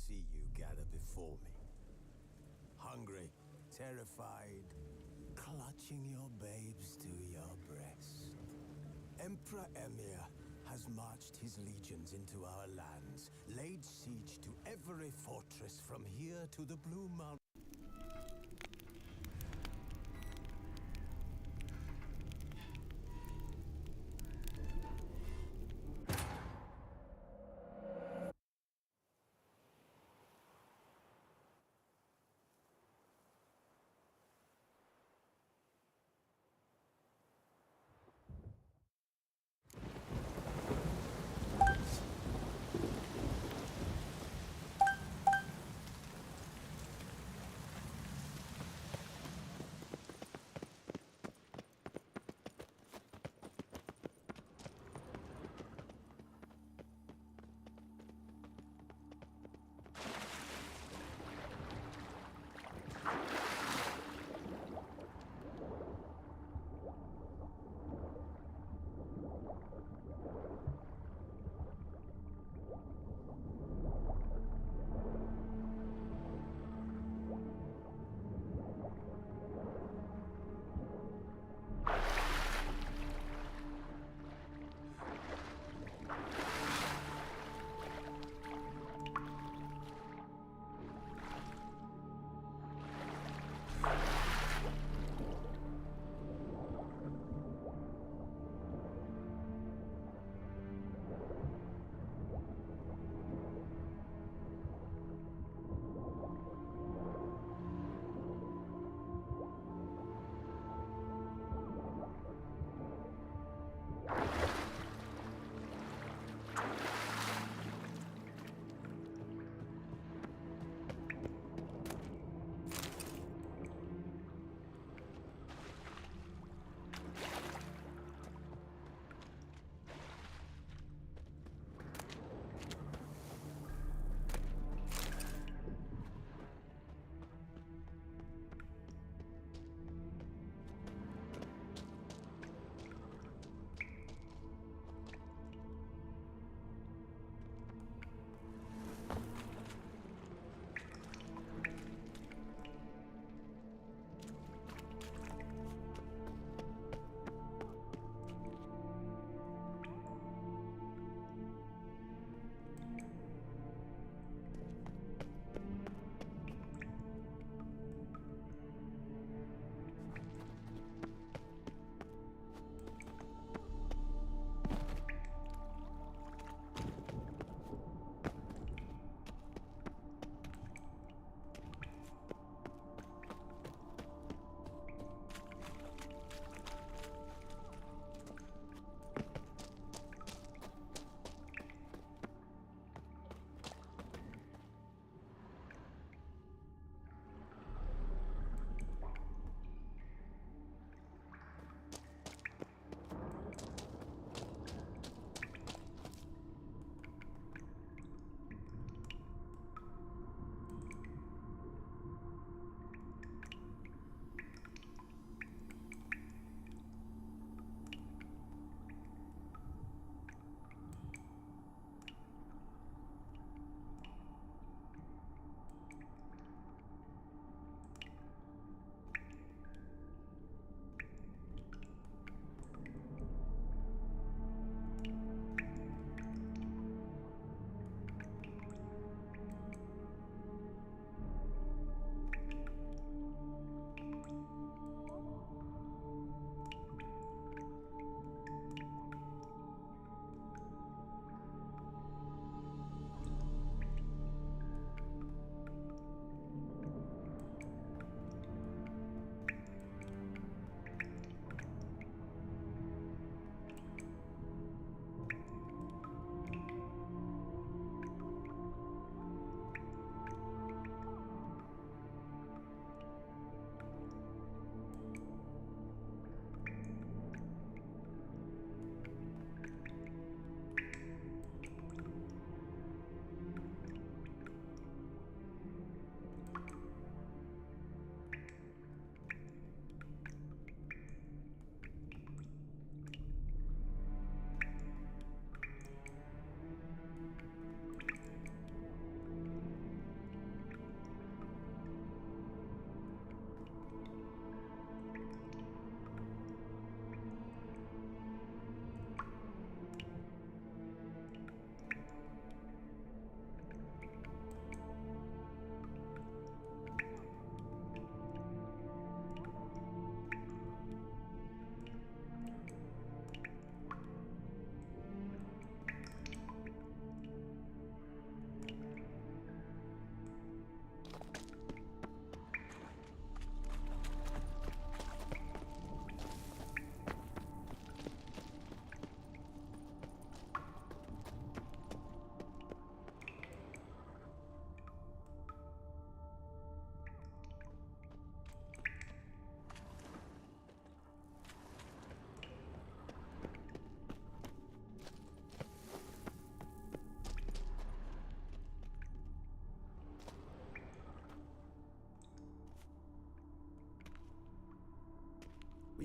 see you gather before me. Hungry, terrified, clutching your babes to your breast. Emperor Emir has marched his legions into our lands, laid siege to every fortress from here to the Blue Mountain.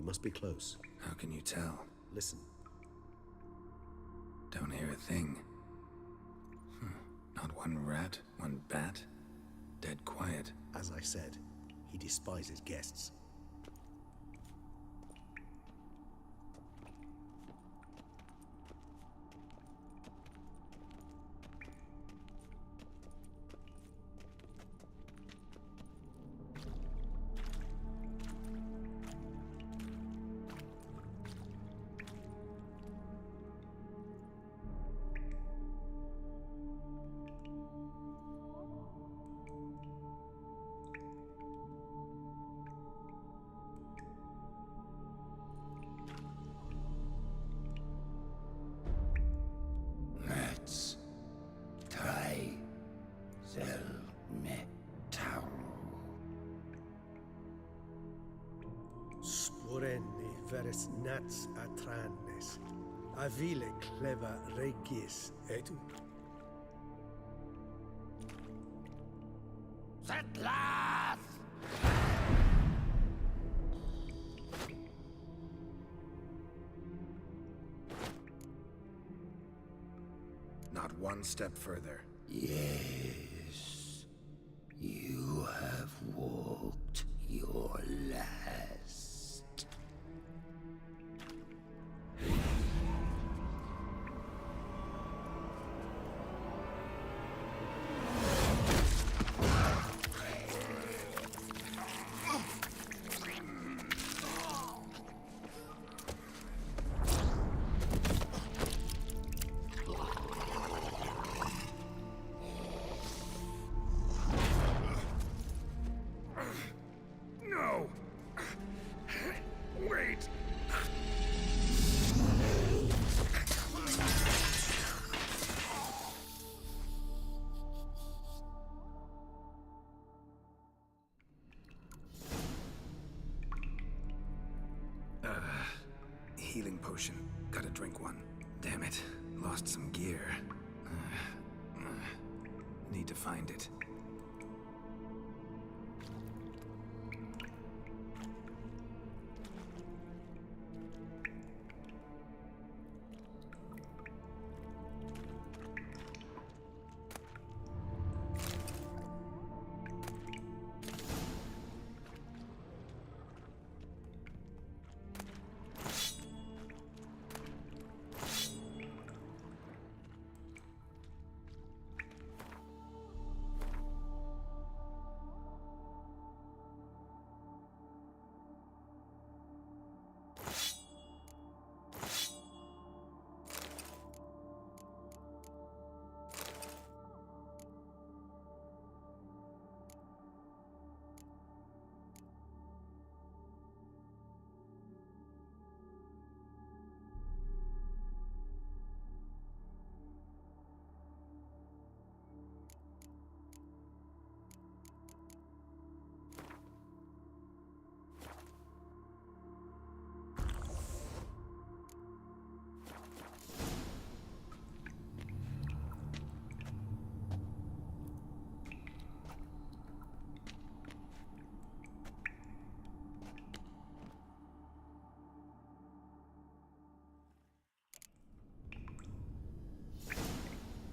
We must be close. How can you tell? Listen. Don't hear a thing. Not one rat, one bat. Dead quiet. As I said, he despises guests. Let's try metal. Sporenni veres nats atrannes, avile cleva regis etu. Settlers! Not one step further. Yes, you have walked your last. No! Wait! Healing potion. Gotta drink one. Damn it. Lost some gear. Need to find it.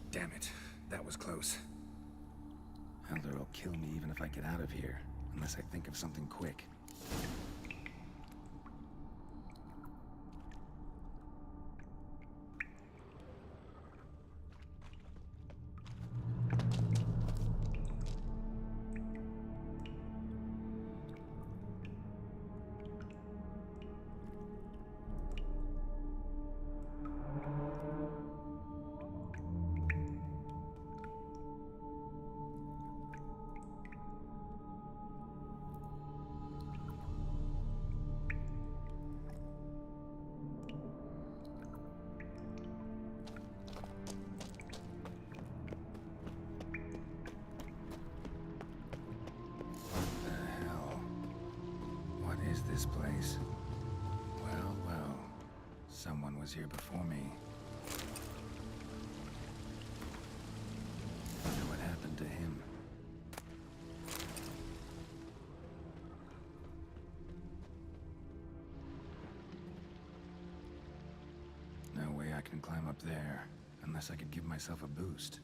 Damn it. That was close. Elder will kill me even if I get out of here. Unless I think of something quick. This place. Well, well. Someone was here before me. Wonder what happened to him. and climb up there, unless I could give myself a boost.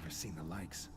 Seen the likes.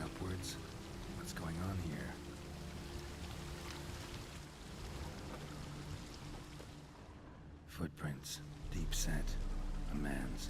upwards? What's going on here? Footprints, deep set, a man's.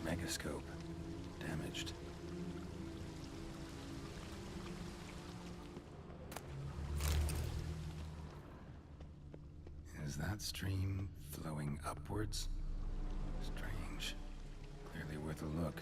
Megascope. Damaged. Is that stream flowing upwards? Strange. Clearly worth a look.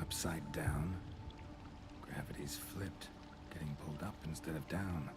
Upside down. Gravity's flipped, getting pulled up instead of down.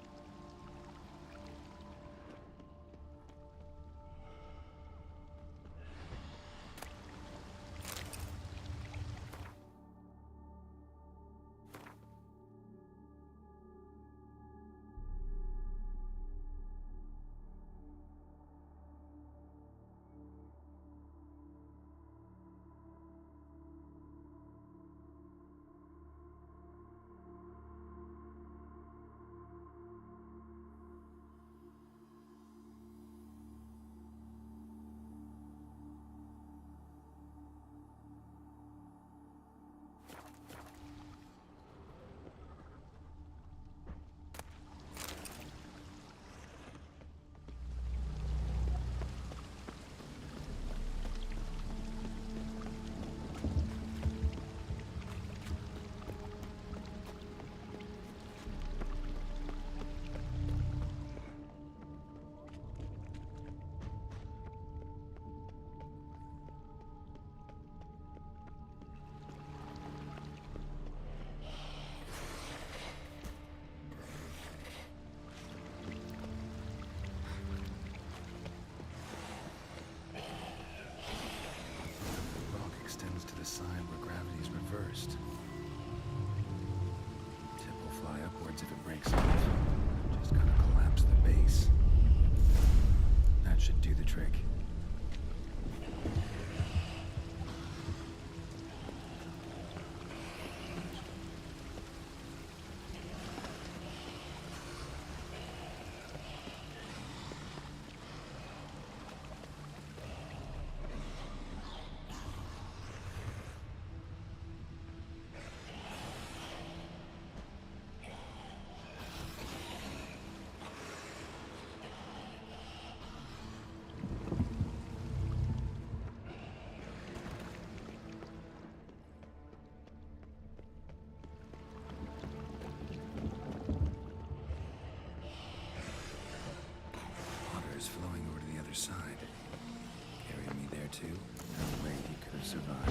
too. No way he could have survived.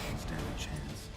Don't stand a chance.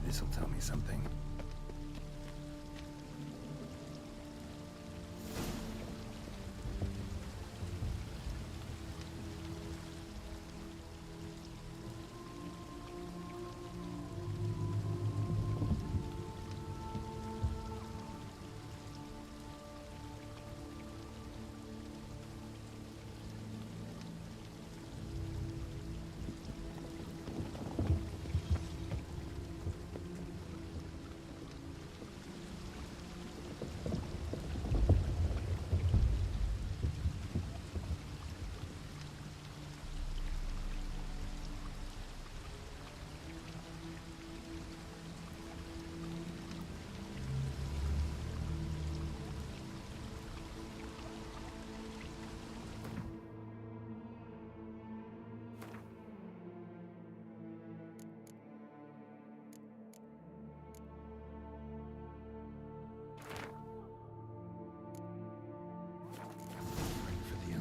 This'll tell me something.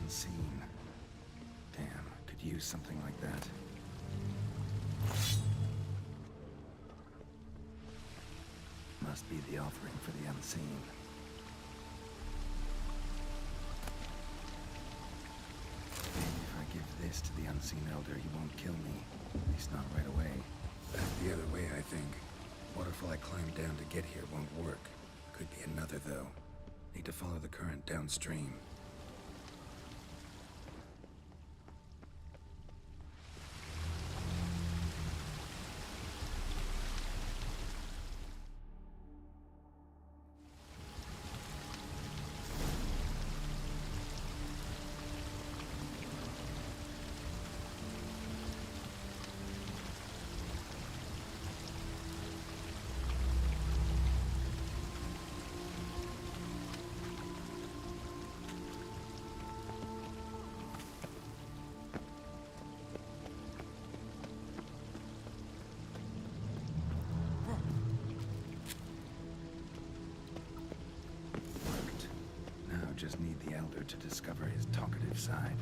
Unseen. Damn, could use something like that. Must be the offering for the unseen. Maybe if I give this to the unseen elder, he won't kill me. At least not right away. That's the other way, I think. Waterfall I climbed down to get here won't work. Could be another, though. Need to follow the current downstream. Just need the elder to discover his talkative side.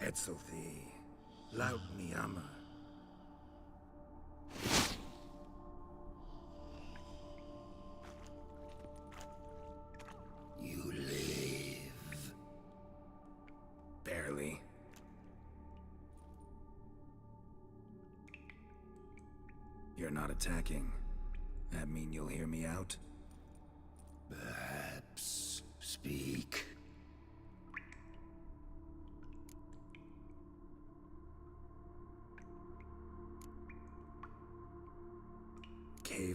Etzelthi, laut Miyama. You live. Barely. You're not attacking. That mean you'll hear me out? Perhaps. Speak.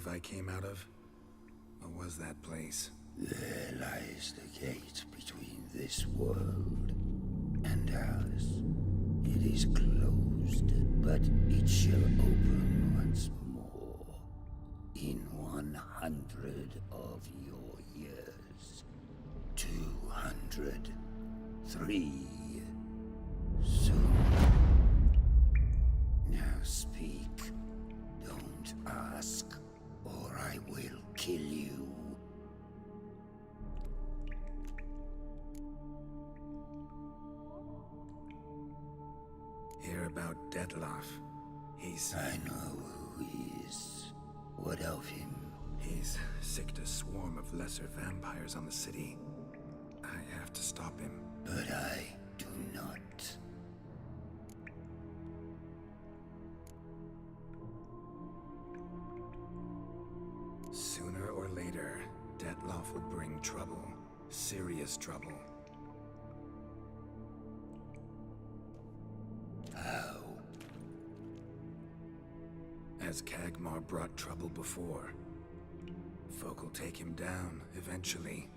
cave I came out of? What was that place? There lies the gate between this world and ours. It is closed, but it shall open once more. In 100 of your years. 200. 3. Soon. Now speak. Don't ask, or I will kill you. Hear about Dettlaff. I know who he is. What of him? He's sicked a swarm of lesser vampires on the city. I have to stop him. But I do not. Sooner or later, Dettlaff will bring trouble. Serious trouble. How? As Kagmar brought trouble before. Folk will take him down, eventually.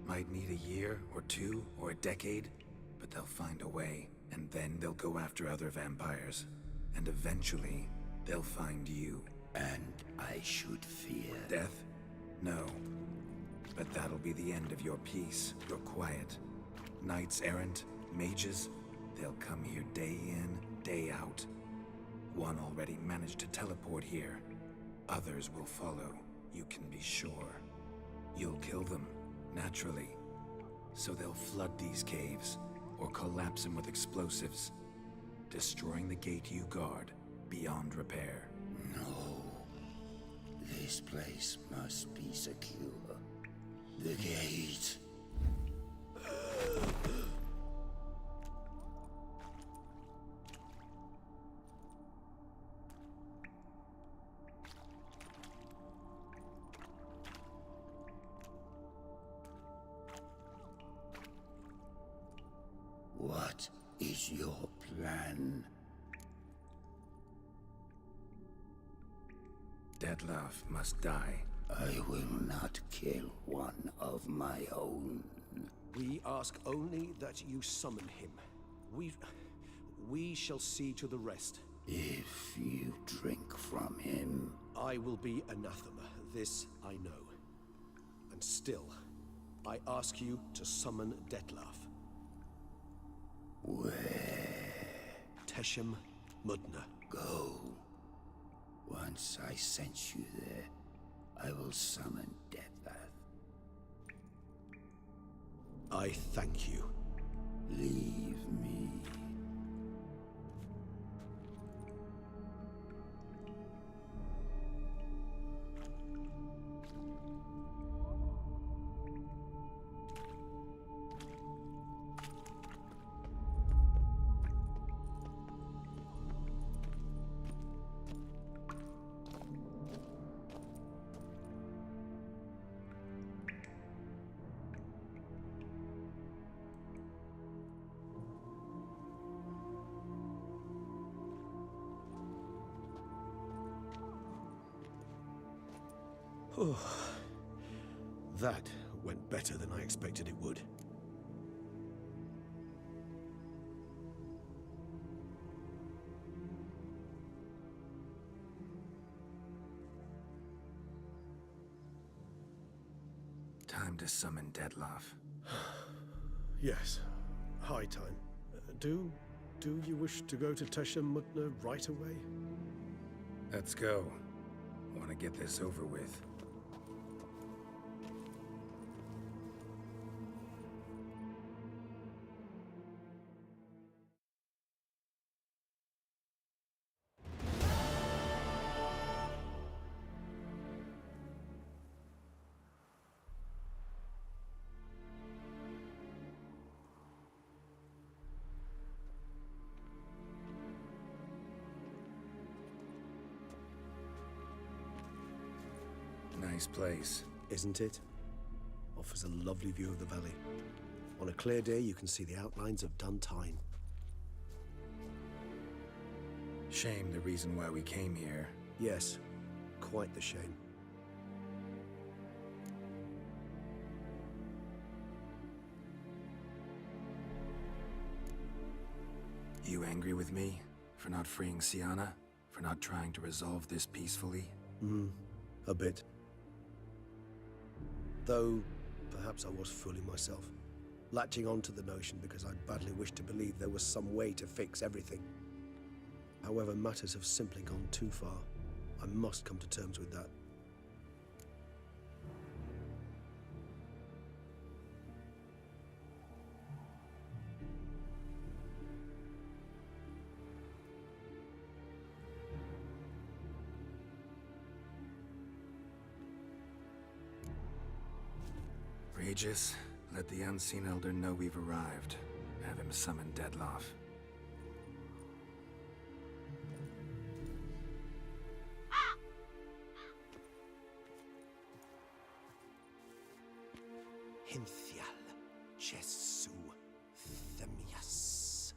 Might need a year, or 2, or a decade, but they'll find a way, and then they'll go after other vampires. And eventually, they'll find you. And I should fear Death? No. But that'll be the end of your peace, your quiet. Knights errant, mages, they'll come here day in, day out. One already managed to teleport here. Others will follow, you can be sure. You'll kill them, naturally. So they'll flood these caves, or collapse them with explosives, destroying the gate you guard beyond repair. No. This place must be secure. The gate. What is your plan? Dettlaff must die. I will not kill one of my own. We ask only that you summon him. We shall see to the rest. If you drink from him, I will be anathema, this I know. And still, I ask you to summon Dettlaff. where? Teshem Mudna. Go. Once I sense you there, I will summon Dettlaff. I thank you. Leave me. That went better than I expected it would. Time to summon Dettlaff. Yes, high time. Do you wish to go to Teshem Mudna right away? Let's go. Want to get this over with. Nice place. Isn't it? Offers a lovely view of the valley. On a clear day, you can see the outlines of Duntine. Shame the reason why we came here. Yes, quite the shame. You angry with me? For not freeing Sienna? For not trying to resolve this peacefully? A bit. Though, perhaps I was fooling myself. Latching on to the notion because I badly wished to believe there was some way to fix everything. However, matters have simply gone too far. I must come to terms with that. Regis, let the Unseen Elder know we've arrived. Have him summon Dettlaff. Hinthial Jesu Themias.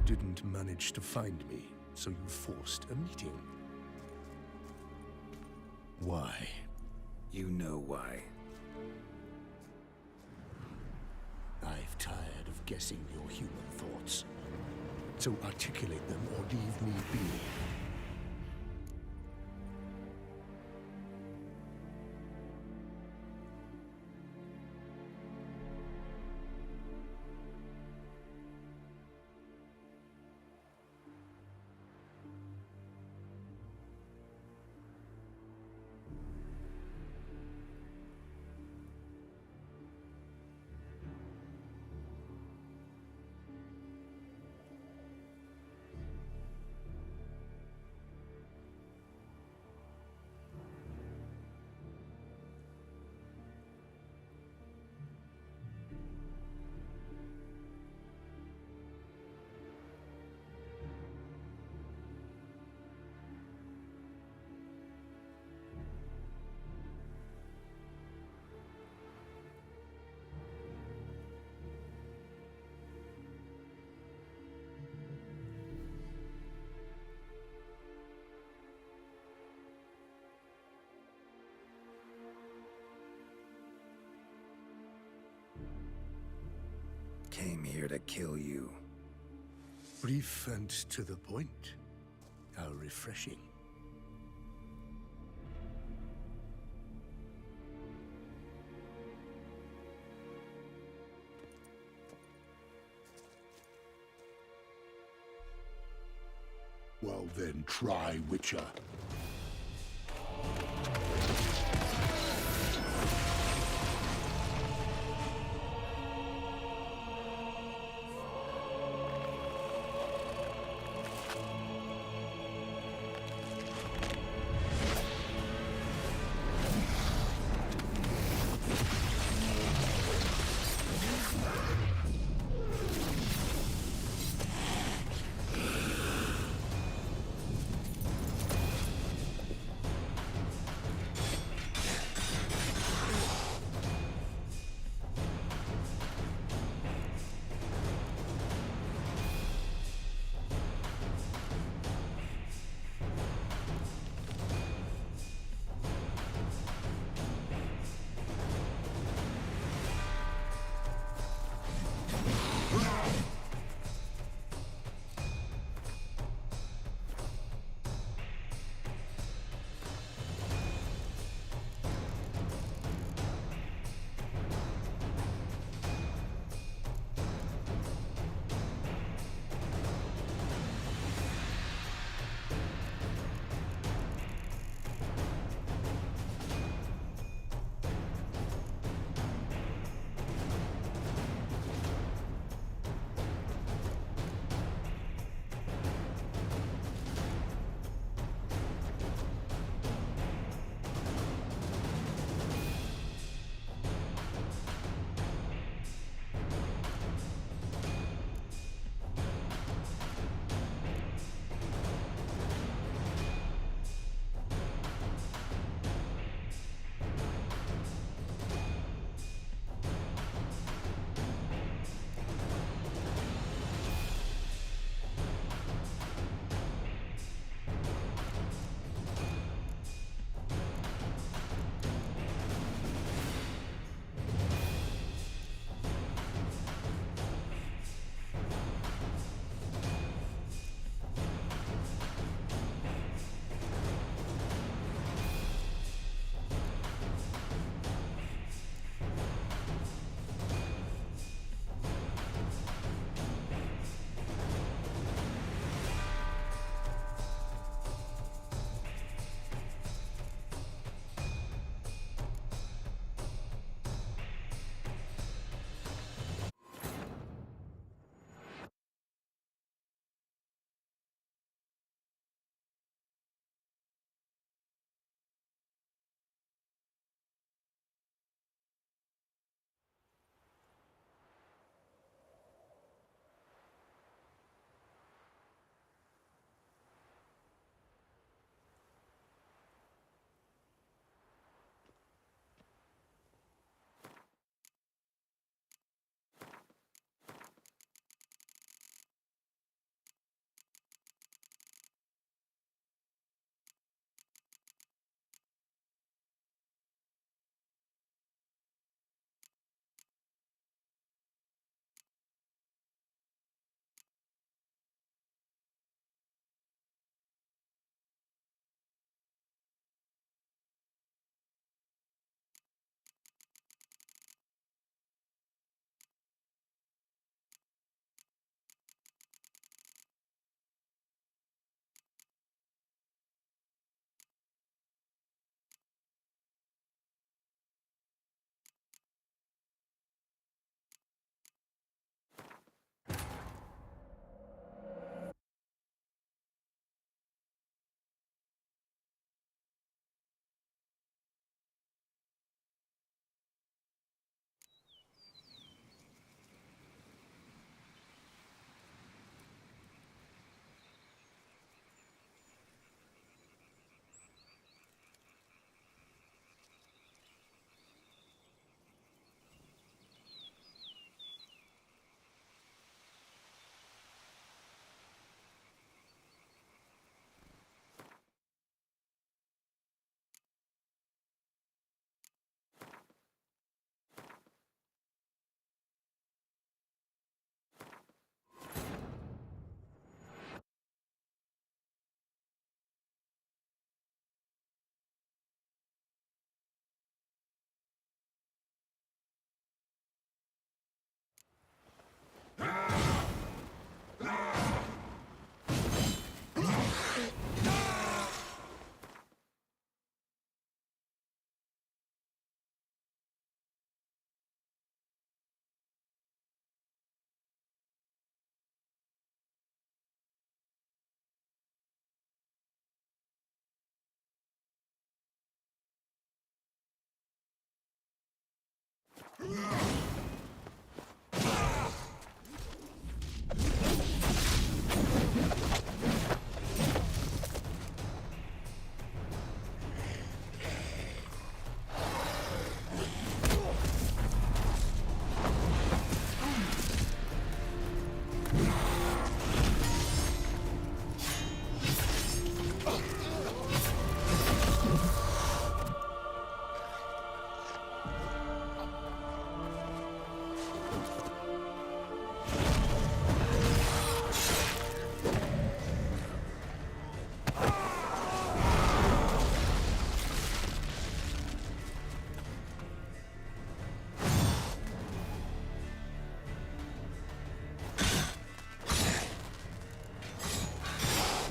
You didn't manage to find me, so you forced a meeting. Why? You know why. I've tired of guessing your human thoughts. So articulate them or leave me be. Came here to kill you. Brief and to the point. How refreshing. Well then, try Witcher.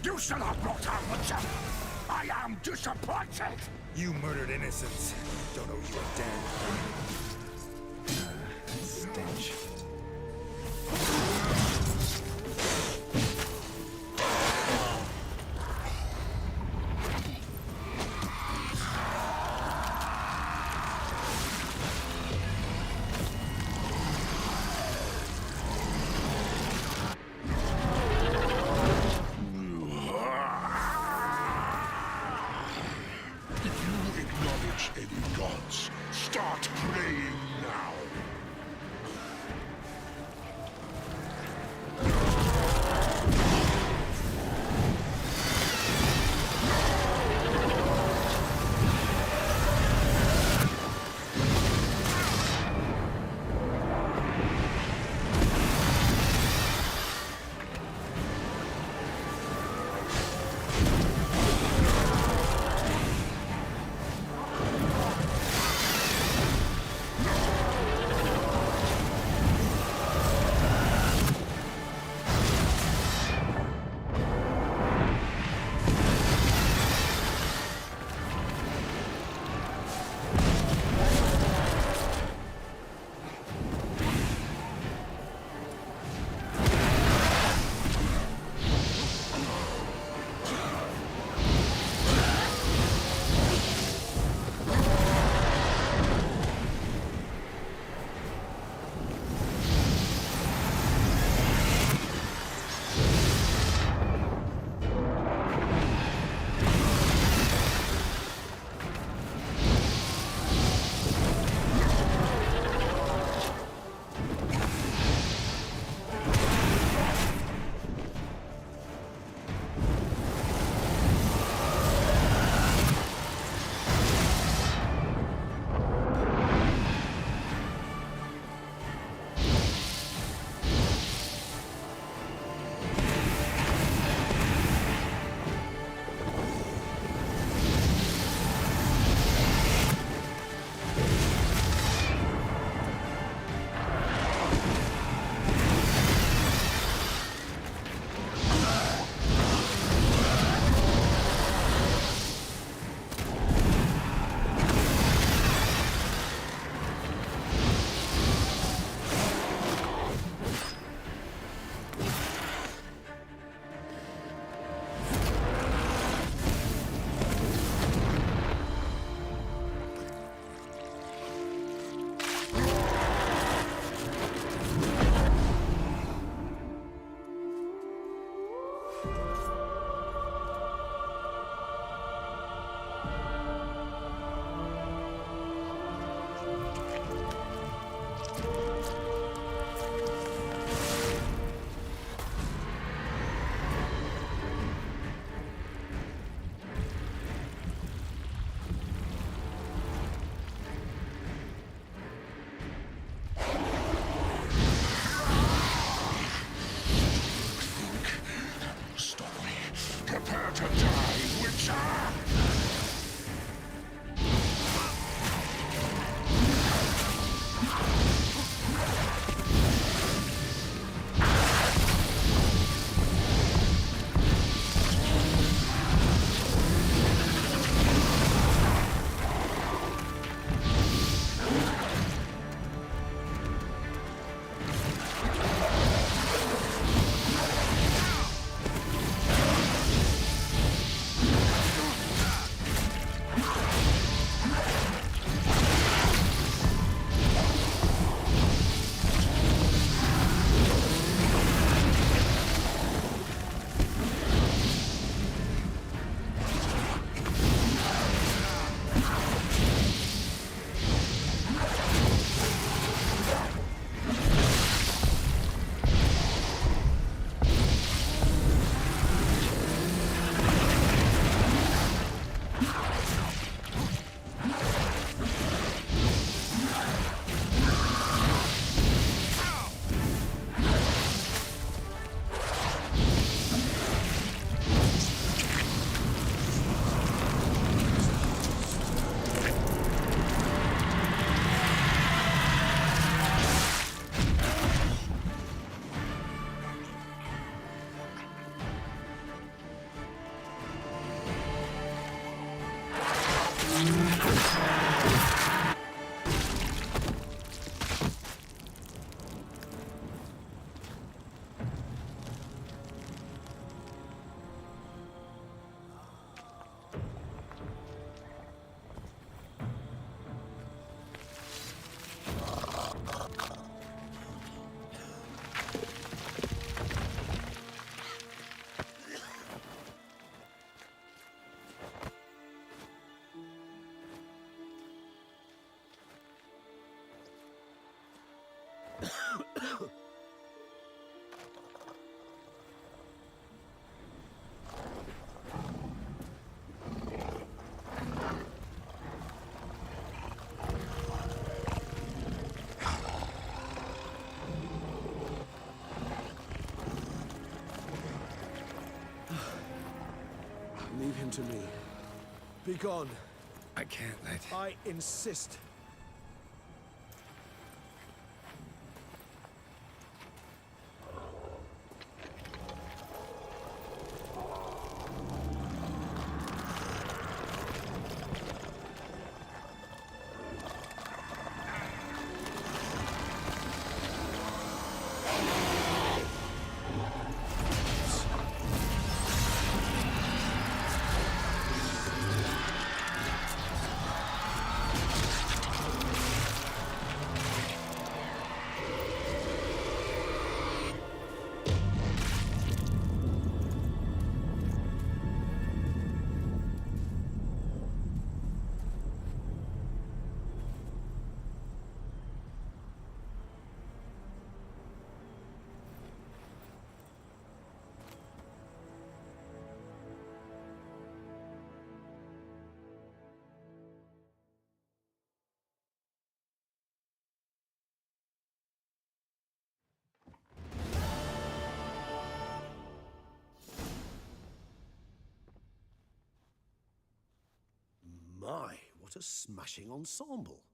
You shall not brought on Witcher! I am disappointed! You murdered innocents. Don't owe you a damn. Stench. Any gods, start praying now! Leave him to me. Be gone. I can't let... I insist. My, what a smashing ensemble.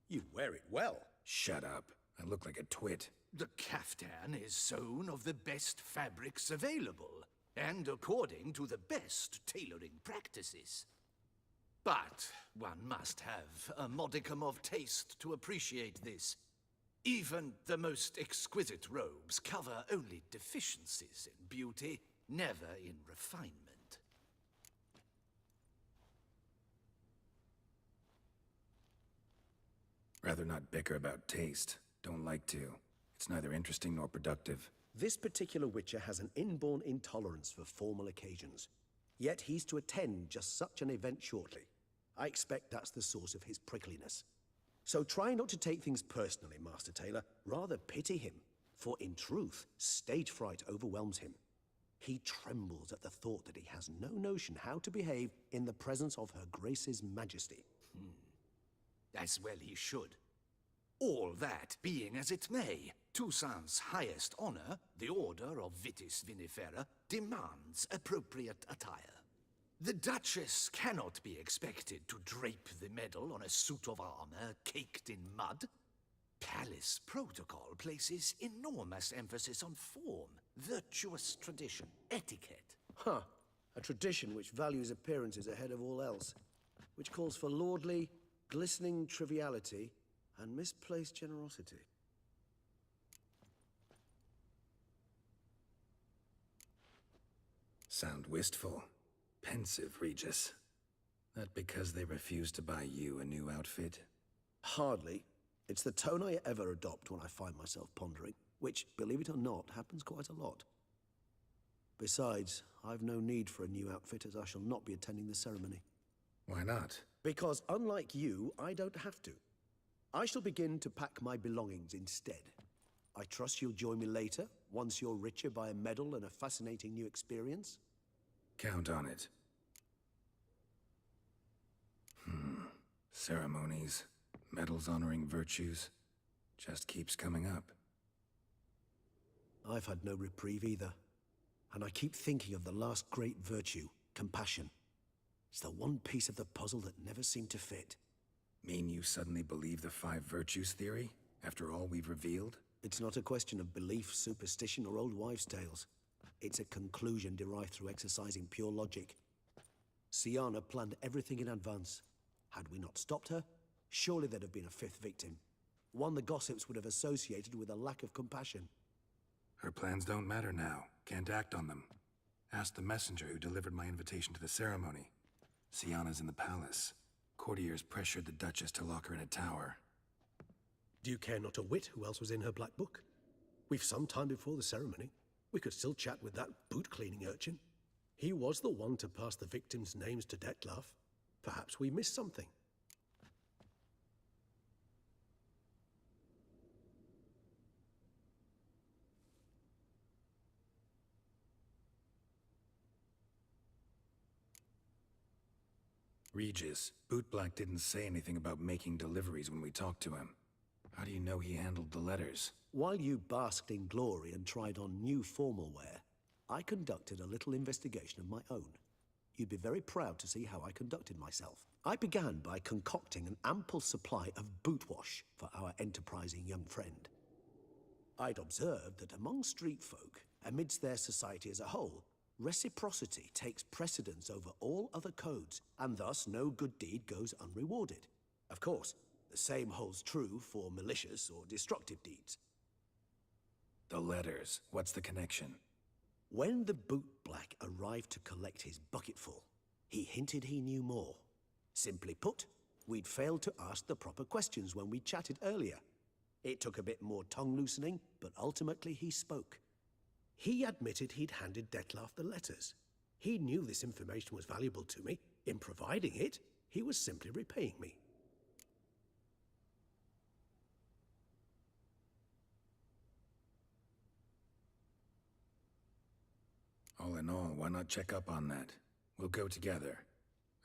You wear it well. Shut up. I look like a twit. The caftan is sewn of the best fabrics available, and according to the best tailoring practices. But one must have a modicum of taste to appreciate this. Even the most exquisite robes cover only deficiencies in beauty, never in refinement. Rather not bicker about taste. Don't like to. It's neither interesting nor productive. This particular Witcher has an inborn intolerance for formal occasions. Yet he's to attend just such an event shortly. I expect that's the source of his prickliness. So try not to take things personally, Master Taylor. Rather pity him. For in truth, stage fright overwhelms him. He trembles at the thought that he has no notion how to behave in the presence of Her Grace's Majesty. As well he should. All that being as it may, Toussaint's highest honor, the Order of Vitis Vinifera, demands appropriate attire. The Duchess cannot be expected to drape the medal on a suit of armor caked in mud. Palace protocol places enormous emphasis on form, virtuous tradition, etiquette. Huh. A tradition which values appearances ahead of all else. Which calls for lordly, glistening triviality and misplaced generosity. Sound wistful. Pensive, Regis. That because they refuse to buy you a new outfit? Hardly. It's the tone I ever adopt when I find myself pondering, which, believe it or not, happens quite a lot. Besides, I've no need for a new outfit as I shall not be attending the ceremony. Why not? Because unlike you, I don't have to. I shall begin to pack my belongings instead. I trust you'll join me later, once you're richer by a medal and a fascinating new experience? Count on it. Ceremonies, medals honoring virtues, just keeps coming up. I've had no reprieve either. And I keep thinking of the last great virtue, compassion. It's the one piece of the puzzle that never seemed to fit. Mean you suddenly believe the 5 virtues theory, after all we've revealed? It's not a question of belief, superstition, or old wives' tales. It's a conclusion derived through exercising pure logic. Syanna planned everything in advance. Had we not stopped her, surely there'd have been a 5th victim. One the gossips would have associated with a lack of compassion. Her plans don't matter now. Can't act on them. Ask the messenger who delivered my invitation to the ceremony. Syanna's in the palace. Courtiers pressured the Duchess to lock her in a tower. Do you care not a whit who else was in her black book? We've some time before the ceremony. We could still chat with that boot-cleaning urchin. He was the one to pass the victims' names to Dettlaff. Perhaps we missed something. Regis, Bootblack didn't say anything about making deliveries when we talked to him. How do you know he handled the letters? While you basked in glory and tried on new formal wear, I conducted a little investigation of my own. You'd be very proud to see how I conducted myself. I began by concocting an ample supply of boot wash for our enterprising young friend. I'd observed that among street folk, amidst their society as a whole, reciprocity takes precedence over all other codes, and thus no good deed goes unrewarded. Of course, the same holds true for malicious or destructive deeds. The letters. What's the connection? When the boot black arrived to collect his bucketful, he hinted he knew more. Simply put, we'd failed to ask the proper questions when we chatted earlier. It took a bit more tongue loosening, but ultimately he spoke. He admitted he'd handed Dettlaff the letters. He knew this information was valuable to me. In providing it, he was simply repaying me. All in all, why not check up on that? We'll go together,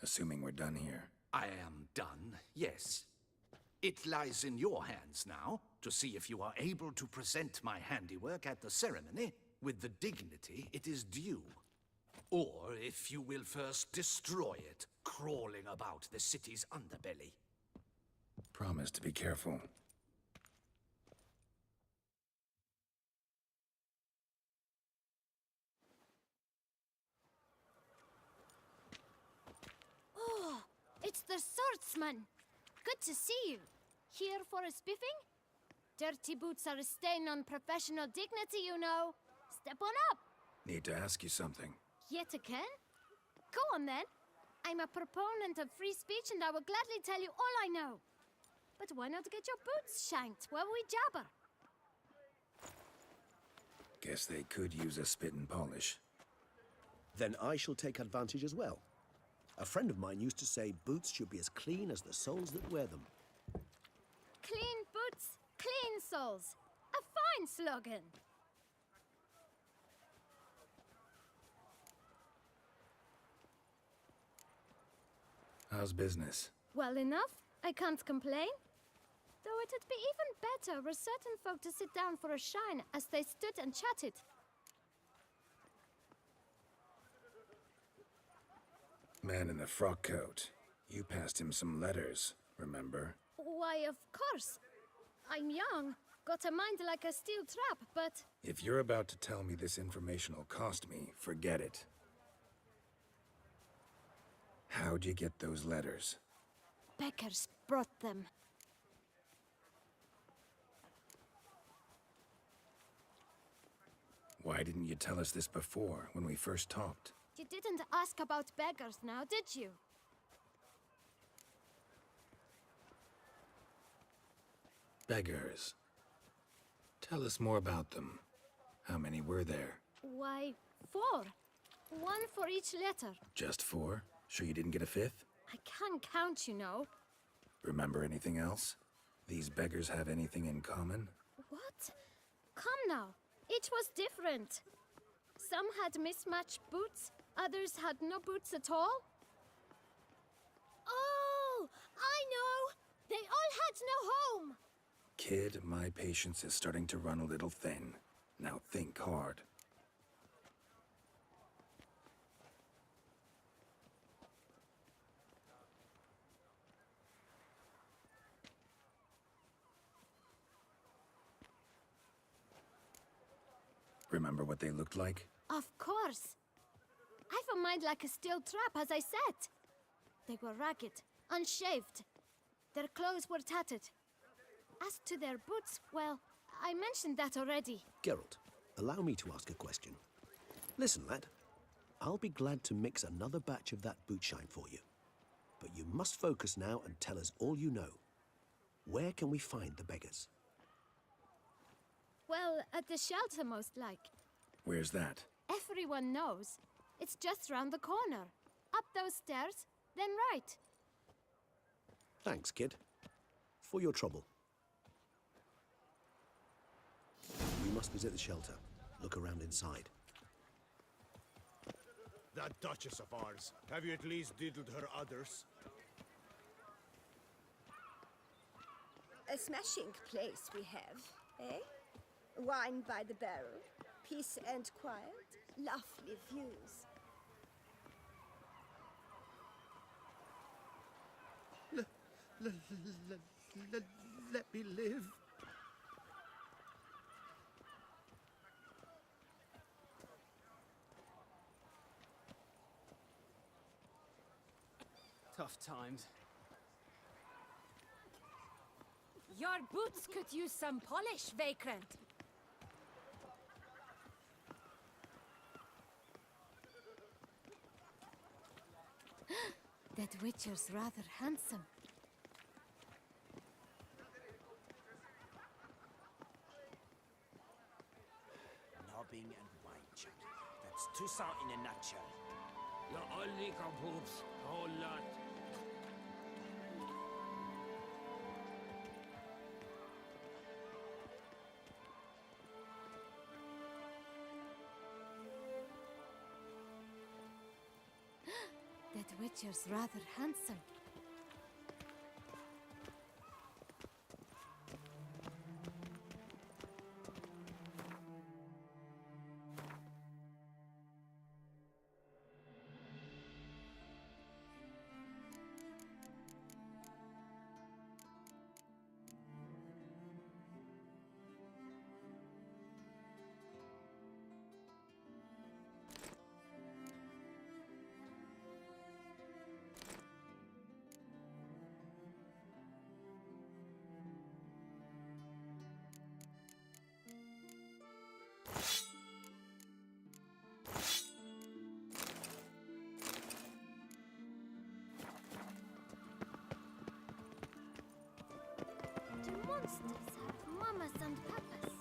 assuming we're done here. I am done, yes. It lies in your hands now to see if you are able to present my handiwork at the ceremony with the dignity it is due. Or if you will first destroy it, crawling about the city's underbelly. Promise to be careful. Oh, it's the swordsman. Good to see you. Here for a spiffing? Dirty boots are a stain on professional dignity, you know. Step on up. Need to ask you something. Yet again? Go on then. I'm a proponent of free speech and I will gladly tell you all I know. But why not get your boots shanked while we jabber? Guess they could use a spit and polish. Then I shall take advantage as well. A friend of mine used to say boots should be as clean as the soles that wear them. Clean boots, clean soles. A fine slogan. How's business? Well enough. I can't complain. Though it'd be even better were certain folk to sit down for a shine as they stood and chatted. Man in the frock coat. You passed him some letters, remember? Why, of course. I'm young, got a mind like a steel trap, but... If you're about to tell me this information will cost me, forget it. How'd you get those letters? Beggars brought them. Why didn't you tell us this before, when we first talked? You didn't ask about beggars now, did you? Beggars. Tell us more about them. How many were there? Why, 4. One for each letter. Just 4? Sure you didn't get a 5th? I can't count, you know. Remember anything else? These beggars have anything in common? What? Come now. Each was different. Some had mismatched boots, others had no boots at all. Oh, I know! They all had no home! Kid, my patience is starting to run a little thin. Now think hard. Remember what they looked like? Of course. I've a mind like a steel trap, as I said. They were ragged, unshaved. Their clothes were tattered. As to their boots, well, I mentioned that already. Geralt, allow me to ask a question. Listen, lad. I'll be glad to mix another batch of that boot shine for you. But you must focus now and tell us all you know. Where can we find the beggars? Well, at the shelter, most like. Where's that? Everyone knows. It's just round the corner. Up those stairs, then right. Thanks, kid. For your trouble. We must visit the shelter. Look around inside. That Duchess of ours. Have you at least diddled her udders? A smashing place we have, eh? Wine by the barrel, peace and quiet, lovely views. Let me live. Tough times. Your boots could use some polish, Vagrant. That Witcher's rather handsome. Nobbing and wine chat. That's Toussaint in a nutshell. You're all liquor boobs, a whole lot. That Witcher's rather handsome. The monsters have mamas and papas.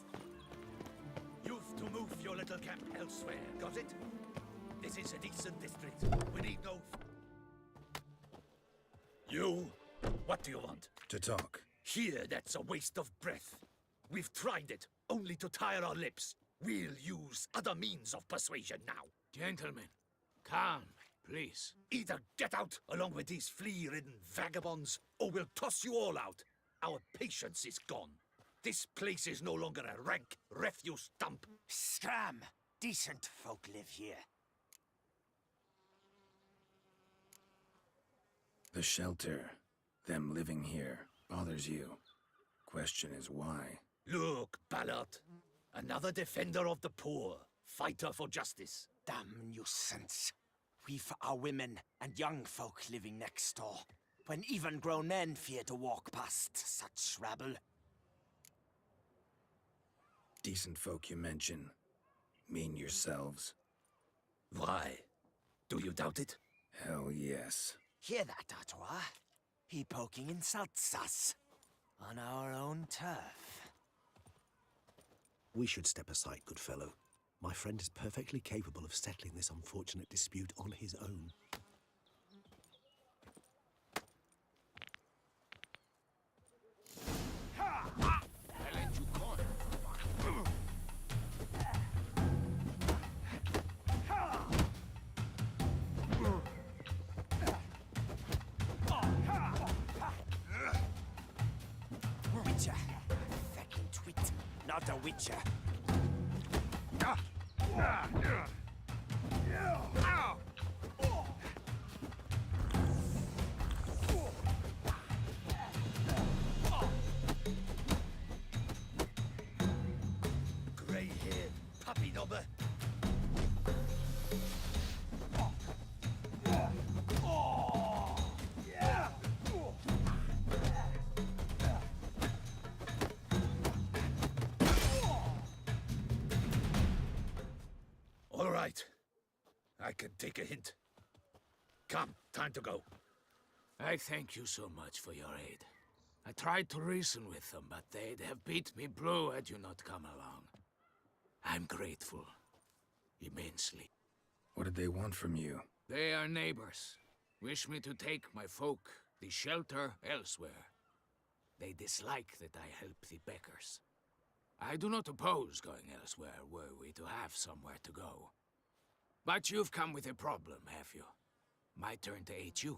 You've to move your little camp elsewhere, got it? This is a decent district. We need no... You? What do you want? To talk. Here, that's a waste of breath. We've tried it, only to tire our lips. We'll use other means of persuasion now. Gentlemen, calm, please. Either get out along with these flea-ridden vagabonds, or we'll toss you all out. Our patience is gone. This place is no longer a rank refuse dump. Scram! Decent folk live here. The shelter, them living here, bothers you. Question is why? Look, Ballard. Another defender of the poor. Fighter for justice. Damn nuisance. We've our women and young folk living next door, when even grown men fear to walk past such rabble. Decent folk you mention. Mean yourselves? Why? Do you doubt it? Hell yes. Hear that, Artois? He poking insults us. On our own turf. We should step aside, good fellow. My friend is perfectly capable of settling this unfortunate dispute on his own. Witcher. Fucking twit. Not a witcher. Grey-haired puppy knobber. All right. I can take a hint. Come, time to go. I thank you so much for your aid. I tried to reason with them, but they'd have beat me blue had you not come along. I'm grateful. Immensely. What did they want from you? They are neighbors. Wish me to take my folk, the shelter, elsewhere. They dislike that I help the beggars. I do not oppose going elsewhere were we to have somewhere to go. But you've come with a problem, have you? My turn to aid you.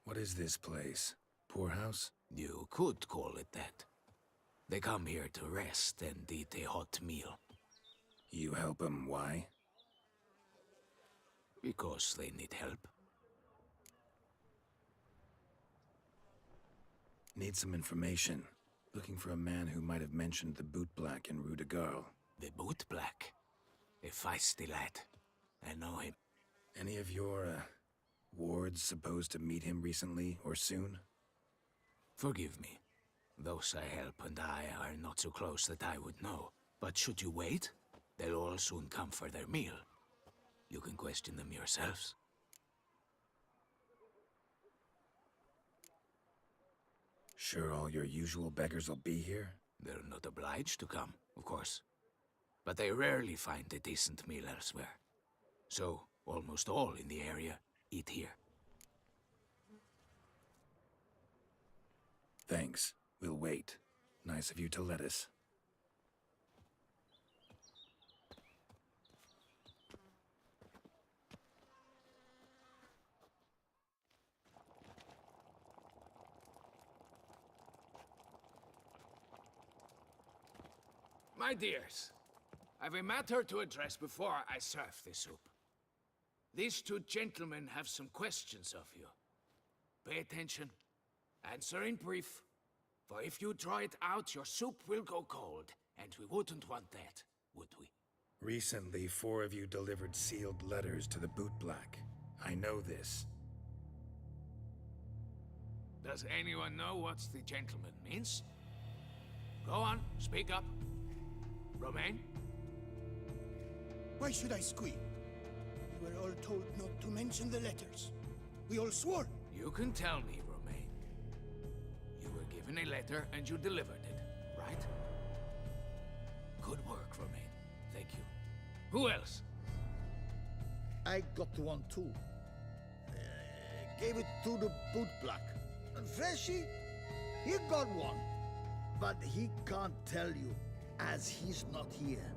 What is this place? Poorhouse? You could call it that. They come here to rest and eat a hot meal. You help them, why? Because they need help. Need some information. Looking for a man who might have mentioned the Boot Black in Rue de Garl. The Boot Black? A feisty lad. I know him. Any of your, wards supposed to meet him recently or soon? Forgive me. Those I help and I are not so close that I would know. But should you wait, they'll all soon come for their meal. You can question them yourselves. Sure all your usual beggars will be here? They're not obliged to come, of course. But they rarely find a decent meal elsewhere. So, almost all in the area eat here. Thanks. We'll wait. Nice of you to let us. My dears, I've a matter to address before I serve the soup. These two gentlemen have some questions of you. Pay attention. Answer in brief. For if you draw it out, your soup will go cold. And we wouldn't want that, would we? Recently, 4 of you delivered sealed letters to the Boot Black. I know this. Does anyone know what the gentleman means? Go on, speak up. Romain? Why should I squeal? We were all told not to mention the letters. We all swore. You can tell me, Romain. You were given a letter and you delivered it, right? Good work, Romain. Thank you. Who else? I got one too. Gave it to the Boot Black. And Freshy, he got one. But he can't tell you, as he's not here.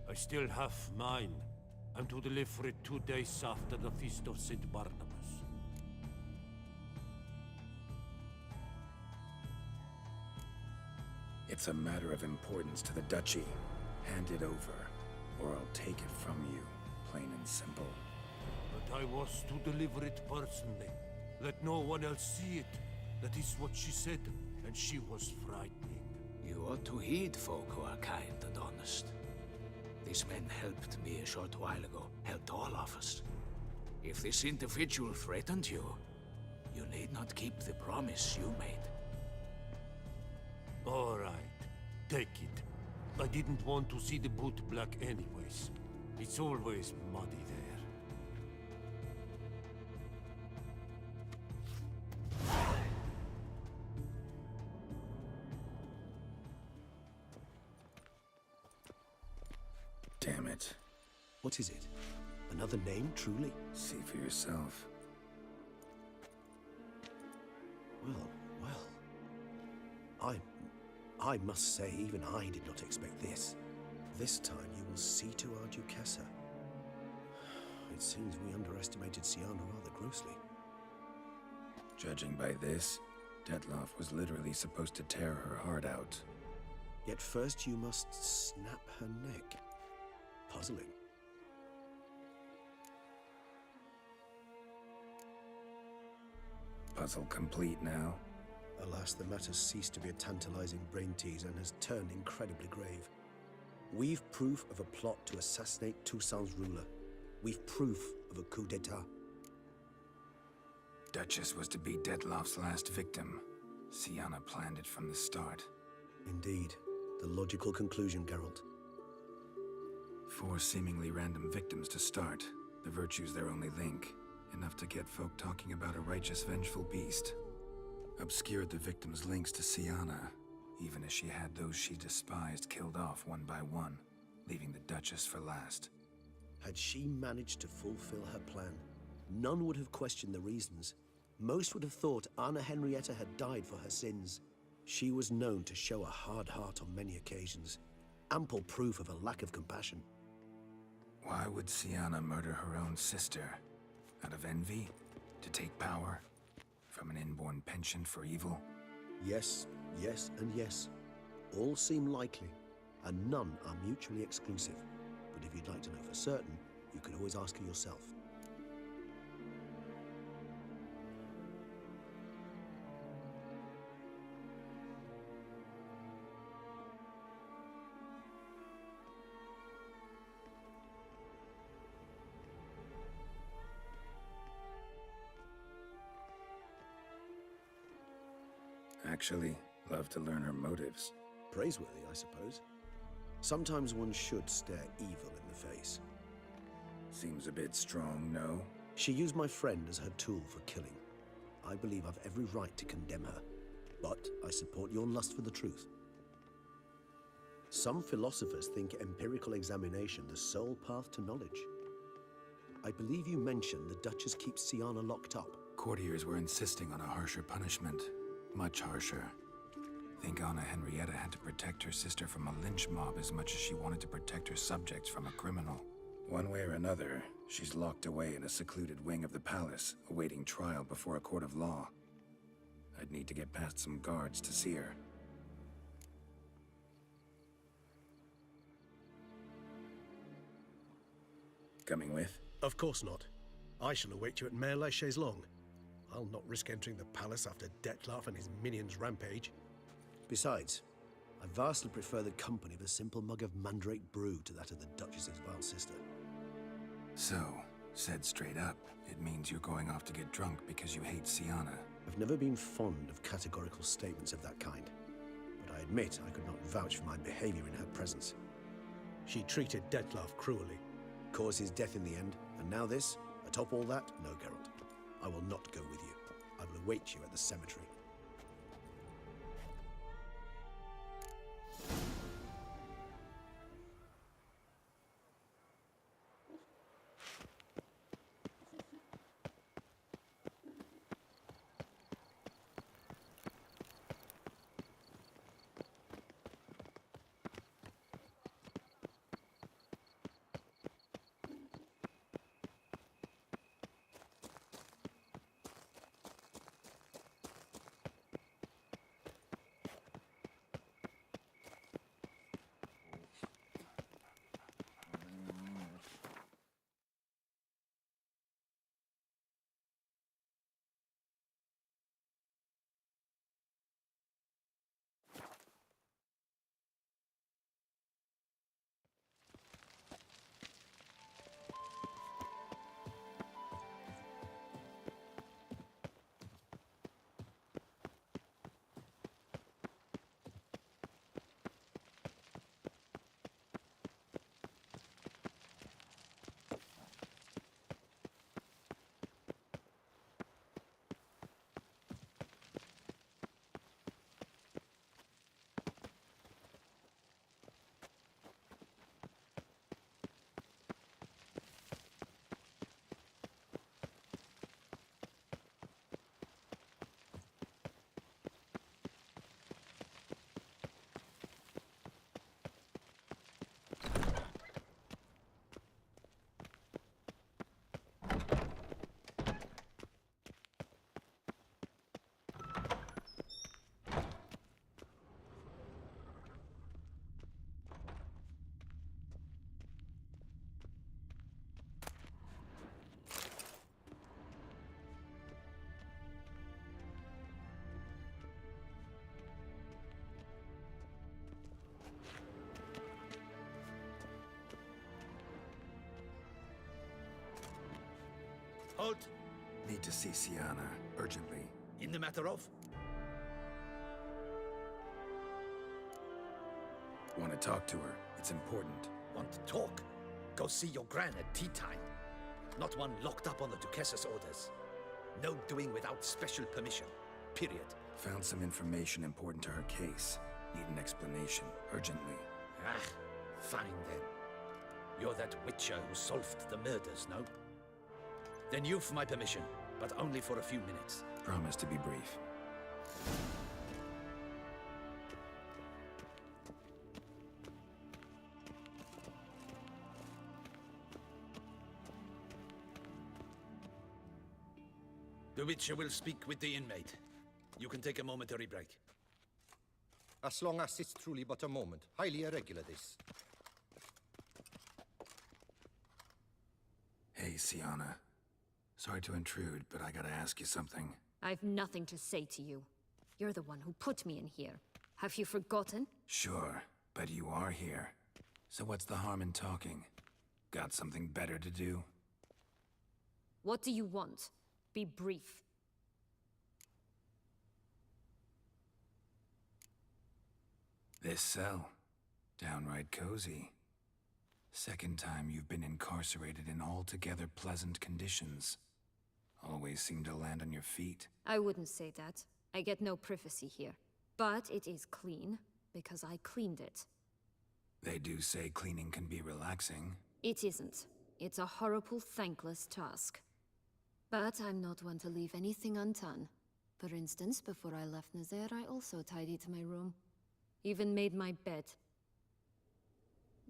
I still have mine. I'm to deliver it 2 days after the Feast of St. Barnabas. It's a matter of importance to the Duchy. Hand it over, or I'll take it from you, plain and simple. But I was to deliver it personally. Let no one else see it. That is what she said, and she was frightening. You ought to heed folk who are kind and honest. These men helped me a short while ago, helped all of us. If this individual threatened you, you need not keep the promise you made. All right, take it. I didn't want to see the Boot Black anyways. It's always muddy there. Damn it. What is it? Another name, truly? See for yourself. Well. I must say, even I did not expect this. This time you will see to our Duquesa. It seems we underestimated Syanna rather grossly. Judging by this, Dettlaff was literally supposed to tear her heart out. Yet first you must snap her neck. Puzzling. Puzzle complete now? Alas, the matter's ceased to be a tantalizing brain tease and has turned incredibly grave. We've proof of a plot to assassinate Toussaint's ruler. We've proof of a coup d'etat. Duchess was to be Dettlaff's last victim. Syanna planned it from the start. Indeed. The logical conclusion, Geralt. 4 seemingly random victims to start. The virtue's their only link. Enough to get folk talking about a righteous, vengeful beast. Obscured the victims' links to Syanna, even as she had those she despised killed off one by one, leaving the Duchess for last. Had she managed to fulfill her plan, none would have questioned the reasons. Most would have thought Anna Henrietta had died for her sins. She was known to show a hard heart on many occasions. Ample proof of a lack of compassion. Why would Syanna murder her own sister? Out of envy? To take power? From an inborn penchant for evil? Yes, yes, and yes. All seem likely, and none are mutually exclusive. But if you'd like to know for certain, you can always ask her yourself. actually love to learn her motives. Praiseworthy, I suppose. Sometimes one should stare evil in the face. Seems a bit strong, no? She used my friend as her tool for killing. I believe I've every right to condemn her, but I support your lust for the truth. Some philosophers think empirical examination the sole path to knowledge. I believe you mentioned the Duchess keeps Siana locked up. Courtiers were insisting on a harsher punishment. Much harsher. Think Anna Henrietta had to protect her sister from a lynch mob as much as she wanted to protect her subjects from a criminal. One way or another, she's locked away in a secluded wing of the palace, awaiting trial before a court of law. I'd need to get past some guards to see her. Coming with? Of course not. I shall await you at Mare la Chaise-Longue. I'll not risk entering the palace after Dettlaff and his minions rampage. Besides, I vastly prefer the company of a simple mug of mandrake brew to that of the Duchess's vile sister. So, said straight up, it means you're going off to get drunk because you hate Siana. I've never been fond of categorical statements of that kind, but I admit I could not vouch for my behavior in her presence. She treated Dettlaff cruelly, caused his death in the end, and now this? Atop all that, no, Geralt. I will not go with you. I will await you at the cemetery. Halt! Need to see Siana, urgently. In the matter of? Want to talk to her. It's important. Want to talk? Go see your gran at tea time. Not one locked up on the Duchess's orders. No doing without special permission. Period. Found some information important to her case. Need an explanation, urgently. Ah, fine then. You're that witcher who solved the murders, no? Then you've my permission, but only for a few minutes. Promise to be brief. The Witcher will speak with the inmate. You can take a momentary break. As long as it's truly but a moment. Highly irregular, this. Hey, Siana. Sorry to intrude, but I gotta ask you something. I've nothing to say to you. You're the one who put me in here. Have you forgotten? Sure, but you are here. So what's the harm in talking? Got something better to do? What do you want? Be brief. This cell, downright cozy. Second time you've been incarcerated in altogether pleasant conditions. Always seem to land on your feet. I wouldn't say that. I get no privacy here. But it is clean, because I cleaned it. They do say cleaning can be relaxing. It isn't. It's a horrible, thankless task. But I'm not one to leave anything undone. For instance, before I left Nazaire, I also tidied my room. Even made my bed.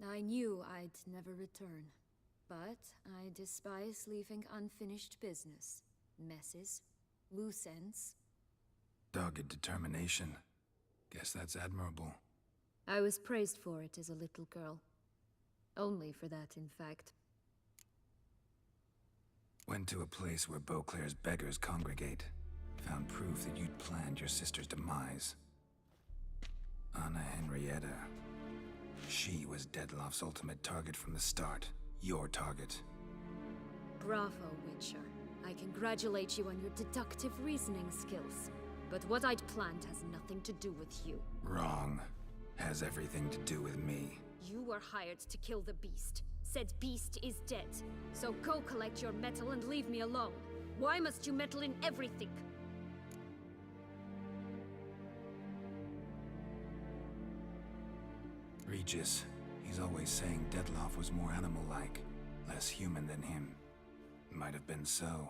I knew I'd never return. But I despise leaving unfinished business. Messes. Loose ends. Dogged determination. Guess that's admirable. I was praised for it as a little girl. Only for that, in fact. Went to a place where Beauclair's beggars congregate. Found proof that you'd planned your sister's demise. Anna Henrietta. She was Dettlaff's ultimate target from the start. Your target. Bravo, Witcher. I congratulate you on your deductive reasoning skills. But what I'd planned has nothing to do with you. Wrong. Has everything to do with me. You were hired to kill the beast. Said beast is dead. So go collect your metal and leave me alone. Why must you meddle in everything? Regis. He's always saying Dettlaff was more animal-like, less human than him. Might have been so.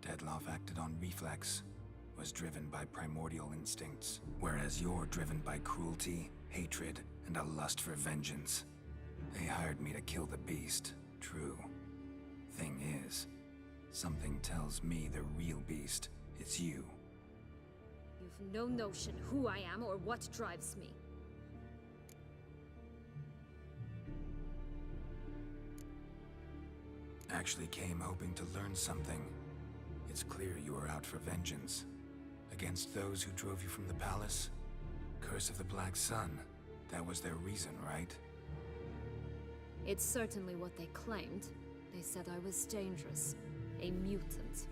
Dettlaff acted on reflex, was driven by primordial instincts, whereas you're driven by cruelty, hatred, and a lust for vengeance. They hired me to kill the beast, true. Thing is, something tells me the real beast is you. You've no notion who I am or what drives me. Actually came hoping to learn something. It's clear you were out for vengeance. Against those who drove you from the palace? Curse of the Black Sun. That was their reason, right? It's certainly what they claimed. They said I was dangerous. A mutant.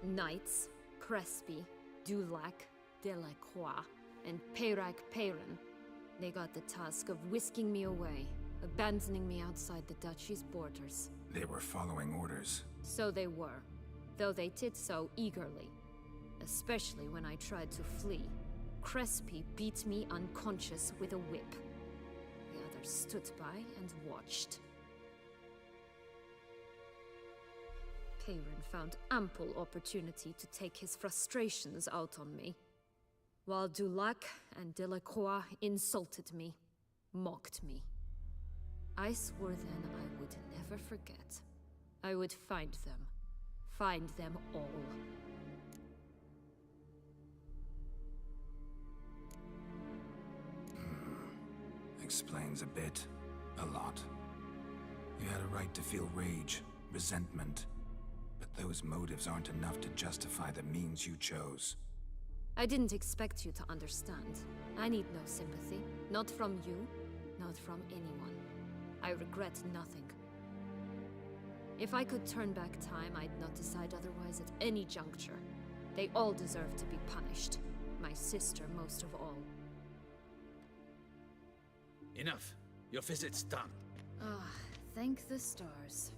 Knights, Crespi, Dulac, Delacroix, and Peyrac Peyran. They got the task of whisking me away, abandoning me outside the duchy's borders. They were following orders. So they were, though they did so eagerly. Especially when I tried to flee. Crespi beat me unconscious with a whip. The others stood by and watched. Peyran found ample opportunity to take his frustrations out on me, while Dulac and Delacroix insulted me, mocked me. I swore then I would never forget. I would find them all. Explains a bit. A lot. You had a right to feel rage, resentment. But those motives aren't enough to justify the means you chose. I didn't expect you to understand. I need no sympathy. Not from you, not from anyone. I regret nothing. If I could turn back time, I'd not decide otherwise at any juncture. They all deserve to be punished. My sister most of all. Enough. Your visit's done. Ah, thank the stars.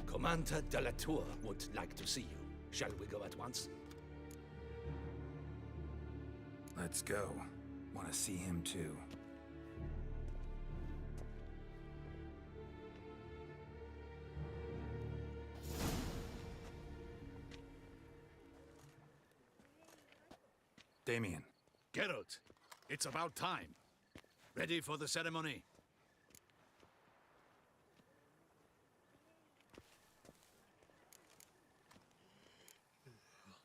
Commander de la Tour would like to see you. Shall we go at once? Let's go. Want to see him too. Damien. Geralt, it's about time. Ready for the ceremony?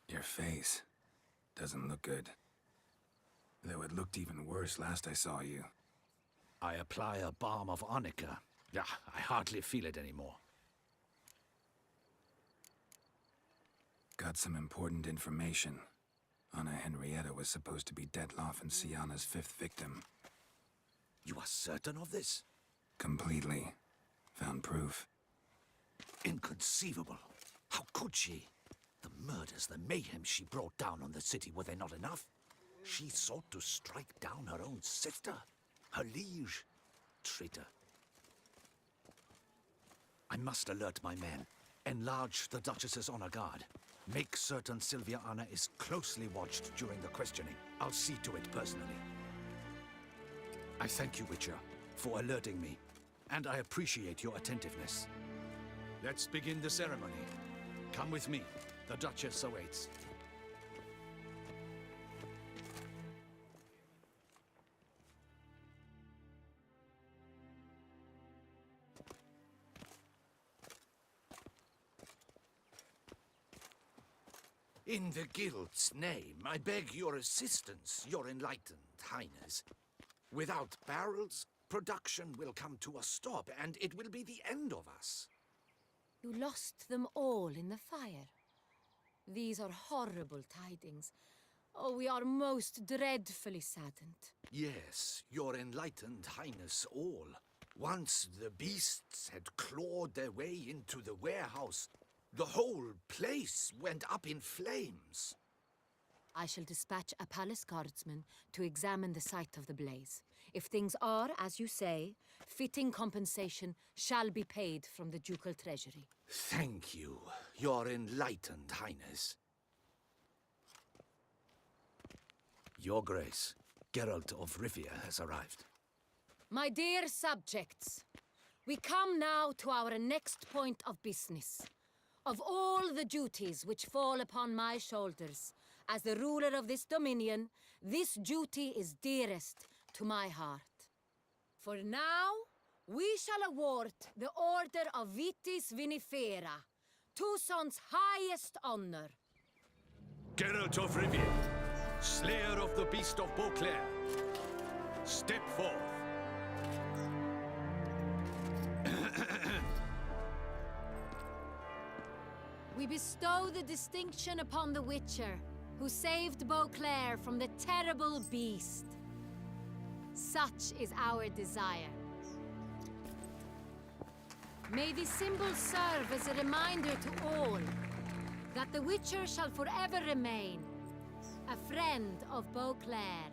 Your face doesn't look good. Though it looked even worse last I saw you. I apply a balm of Arnica. Yeah, I hardly feel it anymore. Got some important information. Anna Henrietta was supposed to be Detloff and Sienna's 5th victim. You are certain of this? Completely. Found proof. Inconceivable. How could she? The murders, the mayhem she brought down on the city, were they not enough? She sought to strike down her own sister, her liege. Traitor. I must alert my men. Enlarge the Duchess's honor guard. Make certain Sylvia Anna is closely watched during the questioning. I'll see to it personally. I thank you, Witcher, for alerting me, and I appreciate your attentiveness. Let's begin the ceremony. Come with me. The Duchess awaits. In the Guild's name, I beg your assistance, your enlightened highness. Without barrels, production will come to a stop, and it will be the end of us. You lost them all in the fire. These are horrible tidings. Oh, we are most dreadfully saddened. Yes, your enlightened highness all. Once the beasts had clawed their way into the warehouse, the whole place went up in flames. I shall dispatch a palace guardsman to examine the site of the blaze. If things are, as you say, fitting compensation shall be paid from the ducal treasury. Thank you, your enlightened highness. Your Grace, Geralt of Rivia has arrived. My dear subjects, we come now to our next point of business. Of all the duties which fall upon my shoulders, as the ruler of this dominion, this duty is dearest to my heart. For now, we shall award the Order of Vitis Vinifera, Toussaint's highest honor. Geralt of Rivia, slayer of the beast of Beauclair, step forth. We bestow the distinction upon the Witcher, who saved Beauclair from the terrible beast. Such is our desire. May this symbol serve as a reminder to all that the Witcher shall forever remain a friend of Beauclair.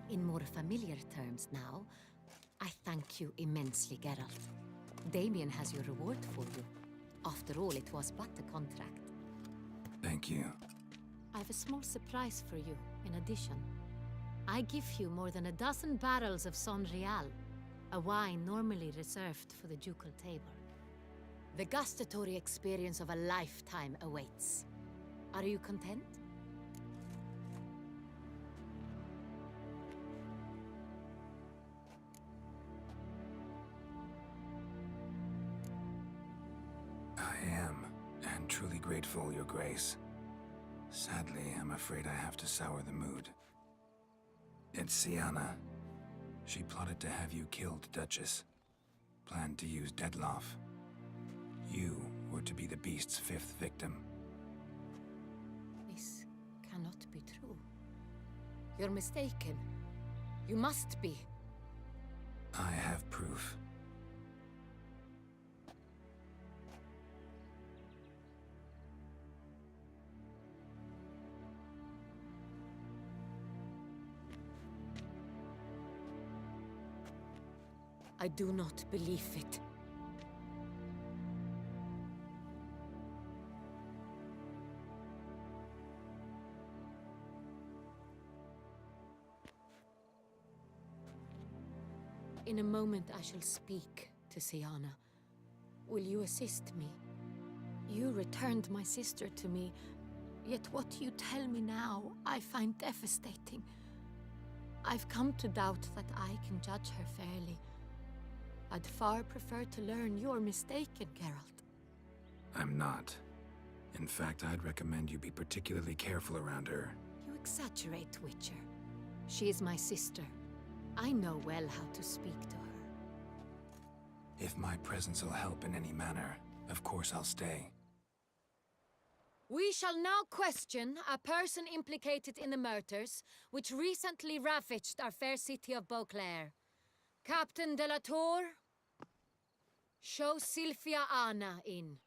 In more familiar terms now, I thank you immensely, Geralt. Damien has your reward for you. After all, it was but a contract. Thank you. I have a small surprise for you, in addition. I give you more than a dozen barrels of Son Real, a wine normally reserved for the ducal table. The gustatory experience of a lifetime awaits. Are you content? I am, and truly grateful, Your Grace. Sadly, I'm afraid I have to sour the mood. It's Sienna. She plotted to have you killed, Duchess. Planned to use Detloff. You were to be the beast's 5th victim. This cannot be true. You're mistaken. You must be. I have proof. I do not believe it. In a moment I shall speak to Sienna. Will you assist me? You returned my sister to me, yet what you tell me now I find devastating. I've come to doubt that I can judge her fairly. I'd far prefer to learn you're mistaken, Geralt. I'm not. In fact, I'd recommend you be particularly careful around her. You exaggerate, Witcher. She is my sister. I know well how to speak to her. If my presence will help in any manner, of course I'll stay. We shall now question a person implicated in the murders which recently ravaged our fair city of Beauclair. Captain de la Tour, show Sylvia Anna in.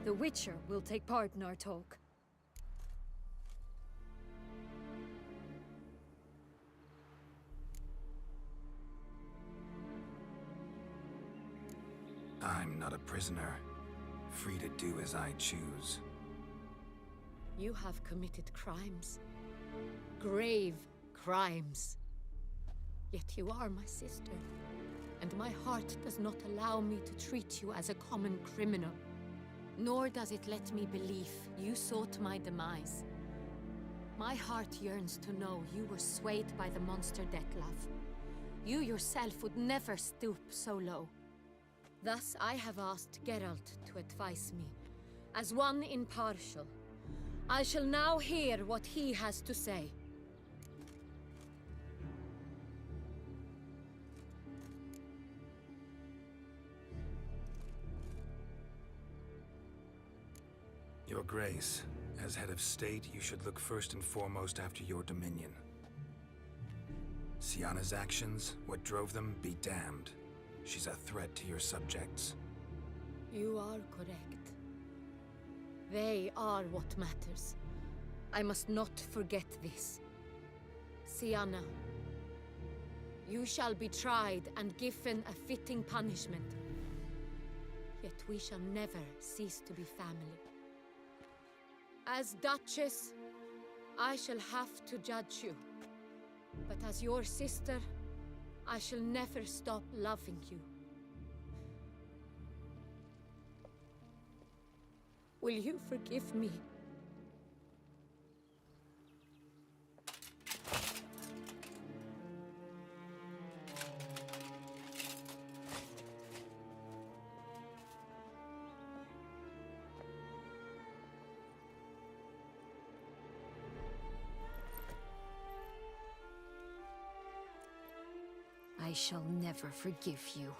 The Witcher will take part in our talk. I'm not a prisoner, free to do as I choose. You have committed crimes. Grave crimes. Yet you are my sister, and my heart does not allow me to treat you as a common criminal. Nor does it let me believe you sought my demise. My heart yearns to know you were swayed by the monster Dettlaff. You yourself would never stoop so low. Thus I have asked Geralt to advise me, as one impartial. I shall now hear what he has to say. Your Grace, as head of state, you should look first and foremost after your dominion. Syanna's actions, what drove them, be damned. She's a threat to your subjects. You are correct. They are what matters. I must not forget this. Syanna, you shall be tried and given a fitting punishment. Yet we shall never cease to be family. As Duchess, I shall have to judge you. But as your sister, I shall never stop loving you. Will you forgive me? I shall never forgive you.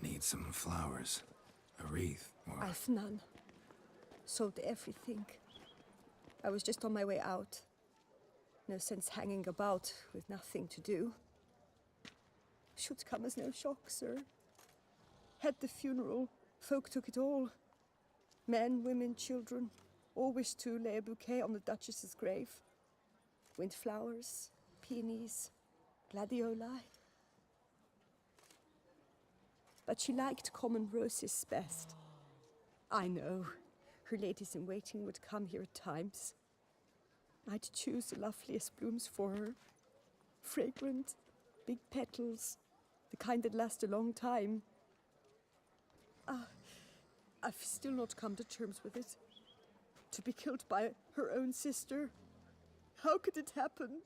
Need some flowers. A wreath, or... I've none. Sold everything. I was just on my way out. No sense hanging about with nothing to do. Should come as no shock, sir. Had the funeral. Folk took it all. Men, women, children, all wished to lay a bouquet on the Duchess's grave. Windflowers, peonies, gladioli. But she liked common roses best. I know. Her ladies-in-waiting would come here at times. I'd choose the loveliest blooms for her. Fragrant, big petals, the kind that last a long time. I've still not come to terms with it. To be killed by her own sister. How could it happen?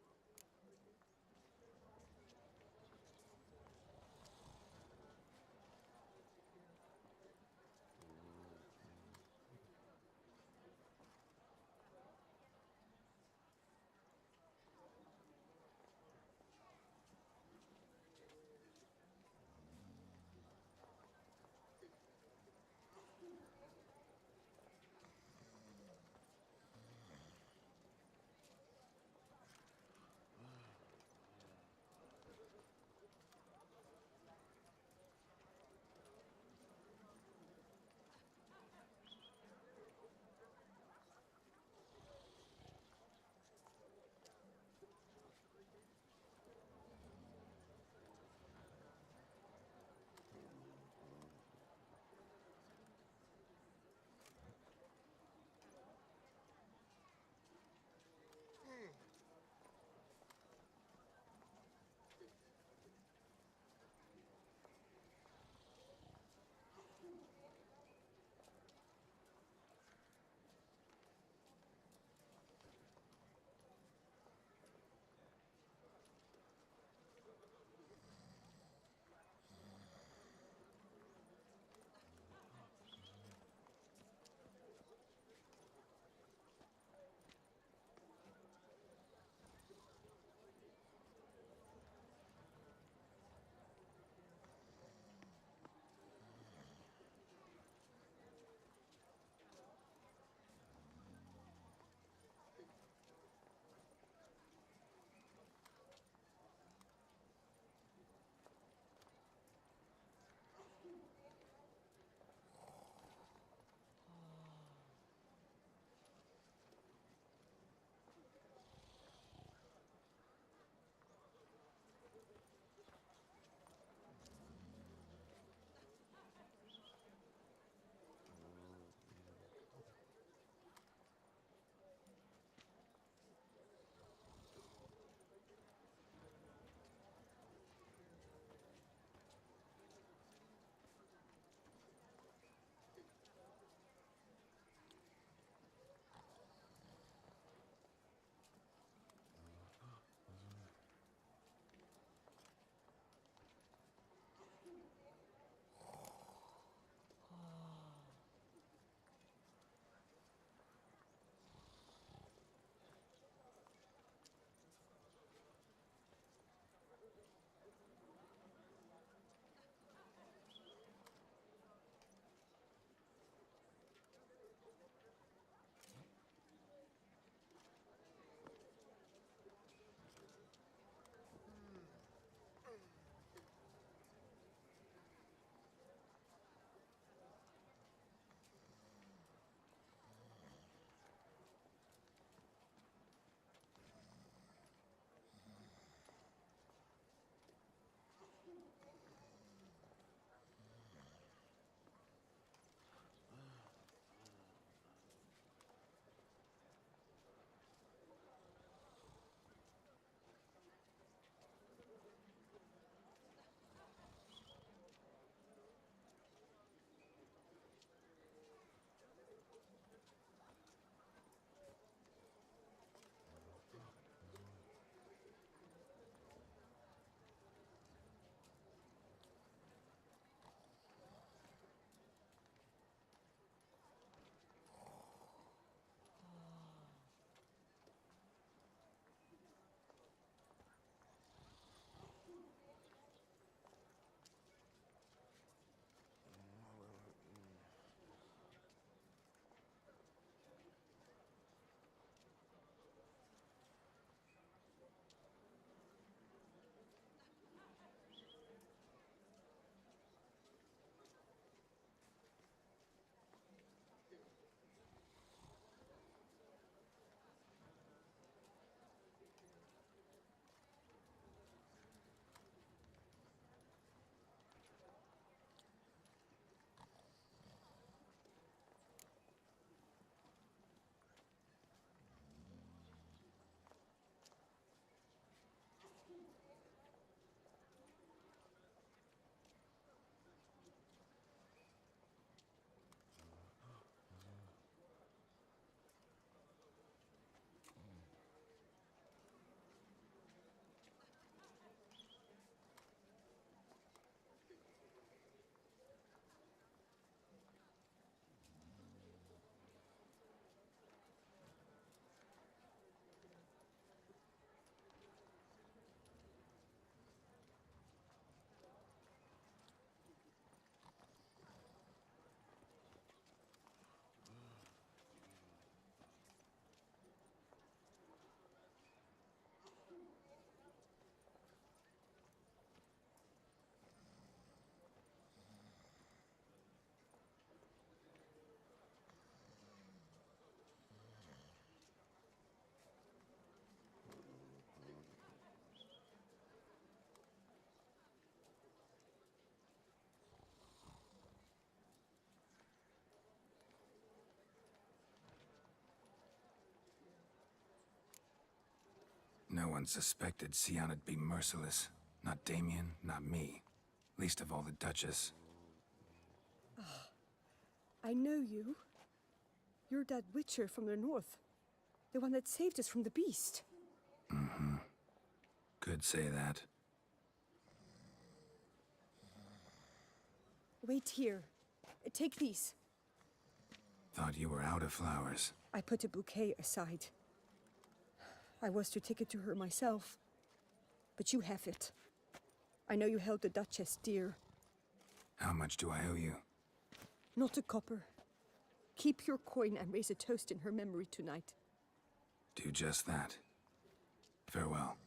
Everyone suspected Sianna'd be merciless. Not Damien, not me. Least of all the Duchess. I know you. You're that witcher from the north. The one that saved us from the beast. Mm-hmm. Could say that. Wait here. Take these. Thought you were out of flowers. I put a bouquet aside. I was to take it to her myself. But you have it. I know you held the Duchess dear. How much do I owe you? Not a copper. Keep your coin and raise a toast in her memory tonight. Do just that. Farewell.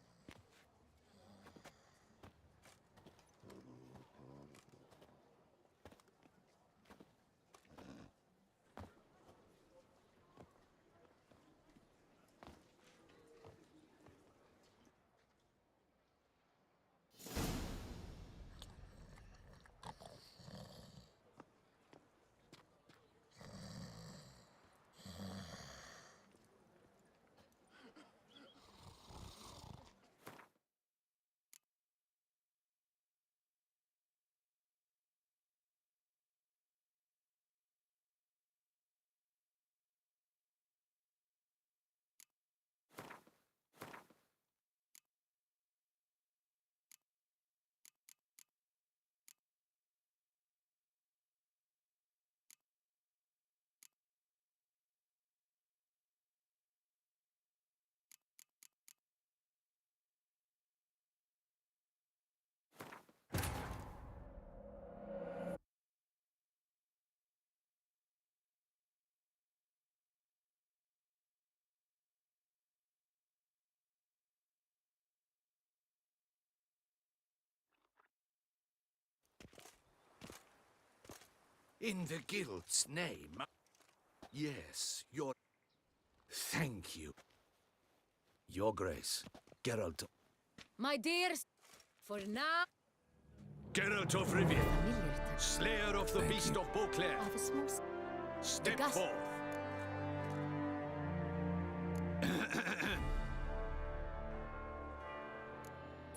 In the guild's name. Yes, your... Thank you. Your Grace, Geralt. My dears, for now... Geralt of Rivia, Slayer of the Beast of Beauclair. Step forth.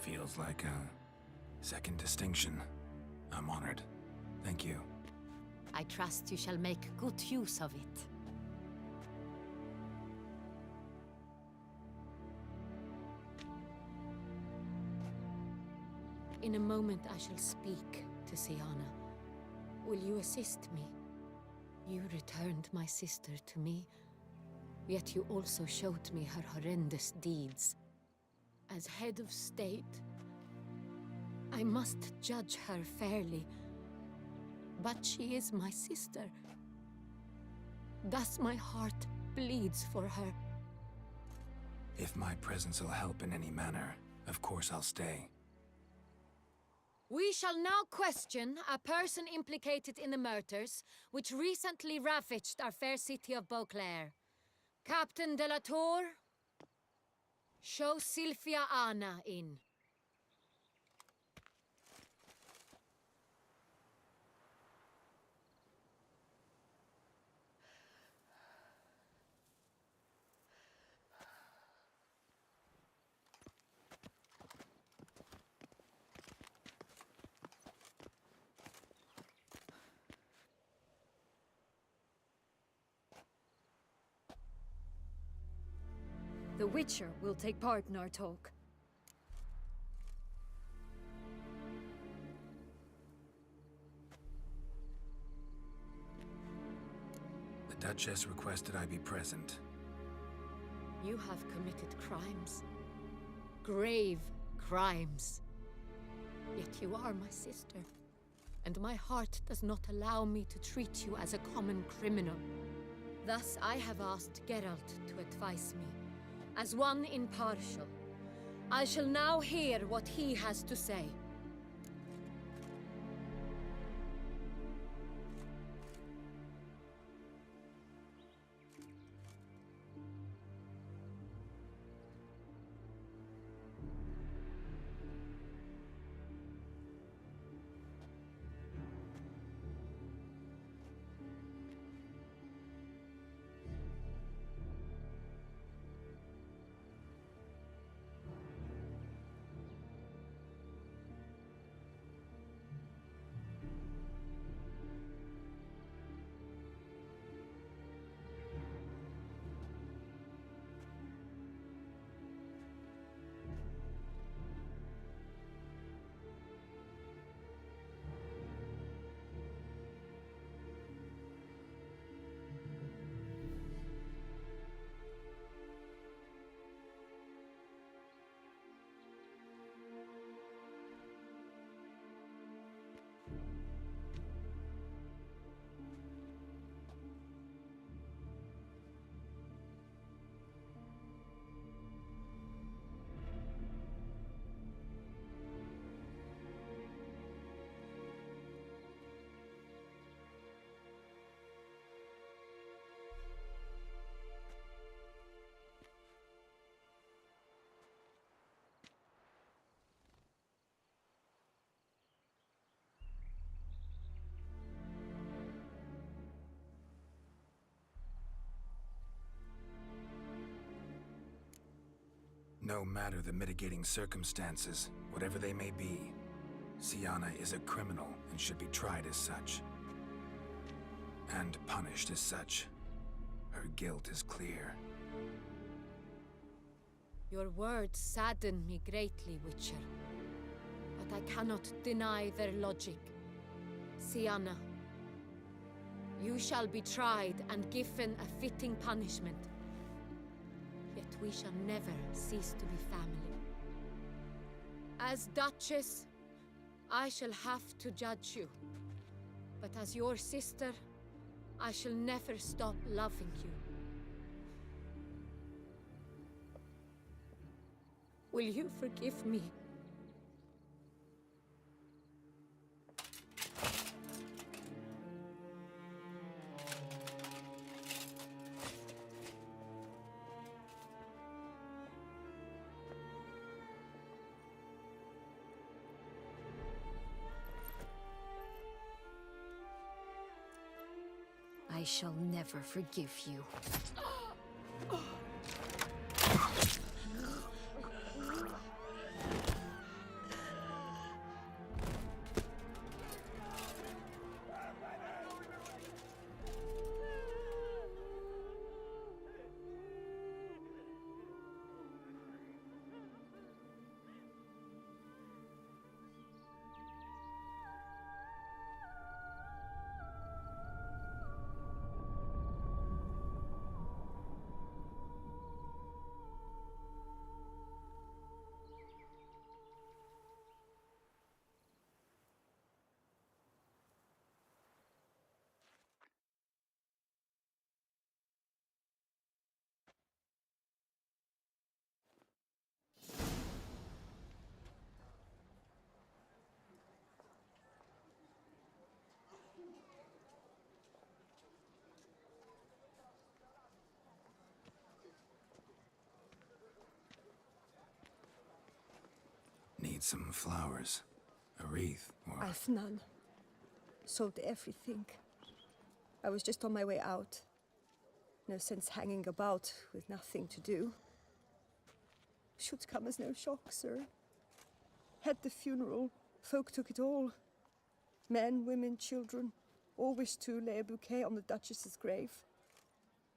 Feels like a second distinction. I'm honored. Thank you. I trust you shall make good use of it. In a moment I shall speak to Sianna. Will you assist me? You returned my sister to me, yet you also showed me her horrendous deeds. As head of state, I must judge her fairly. But she is my sister. Thus my heart bleeds for her. If my presence will help in any manner, of course I'll stay. We shall now question a person implicated in the murders which recently ravaged our fair city of Beauclair. Captain de la Tour, show Sylvia Anna in. The Witcher will take part in our talk. The Duchess requested I be present. You have committed crimes. Grave crimes. Yet you are my sister. And my heart does not allow me to treat you as a common criminal. Thus I have asked Geralt to advise me. As one impartial, I shall now hear what he has to say. No matter the mitigating circumstances, whatever they may be, Siana is a criminal and should be tried as such. And punished as such. Her guilt is clear. Your words sadden me greatly, Witcher. But I cannot deny their logic. Siana, you shall be tried and given a fitting punishment. Yet we shall never cease to be family. As Duchess, I shall have to judge you. But as your sister, I shall never stop loving you. Will you forgive me? I shall never forgive you. Need some flowers. A wreath, or... I've none. Sold everything. I was just on my way out. No sense hanging about with nothing to do. Should come as no shock, sir. Had the funeral. Folk took it all. Men, women, children. All wished to lay a bouquet on the Duchess's grave.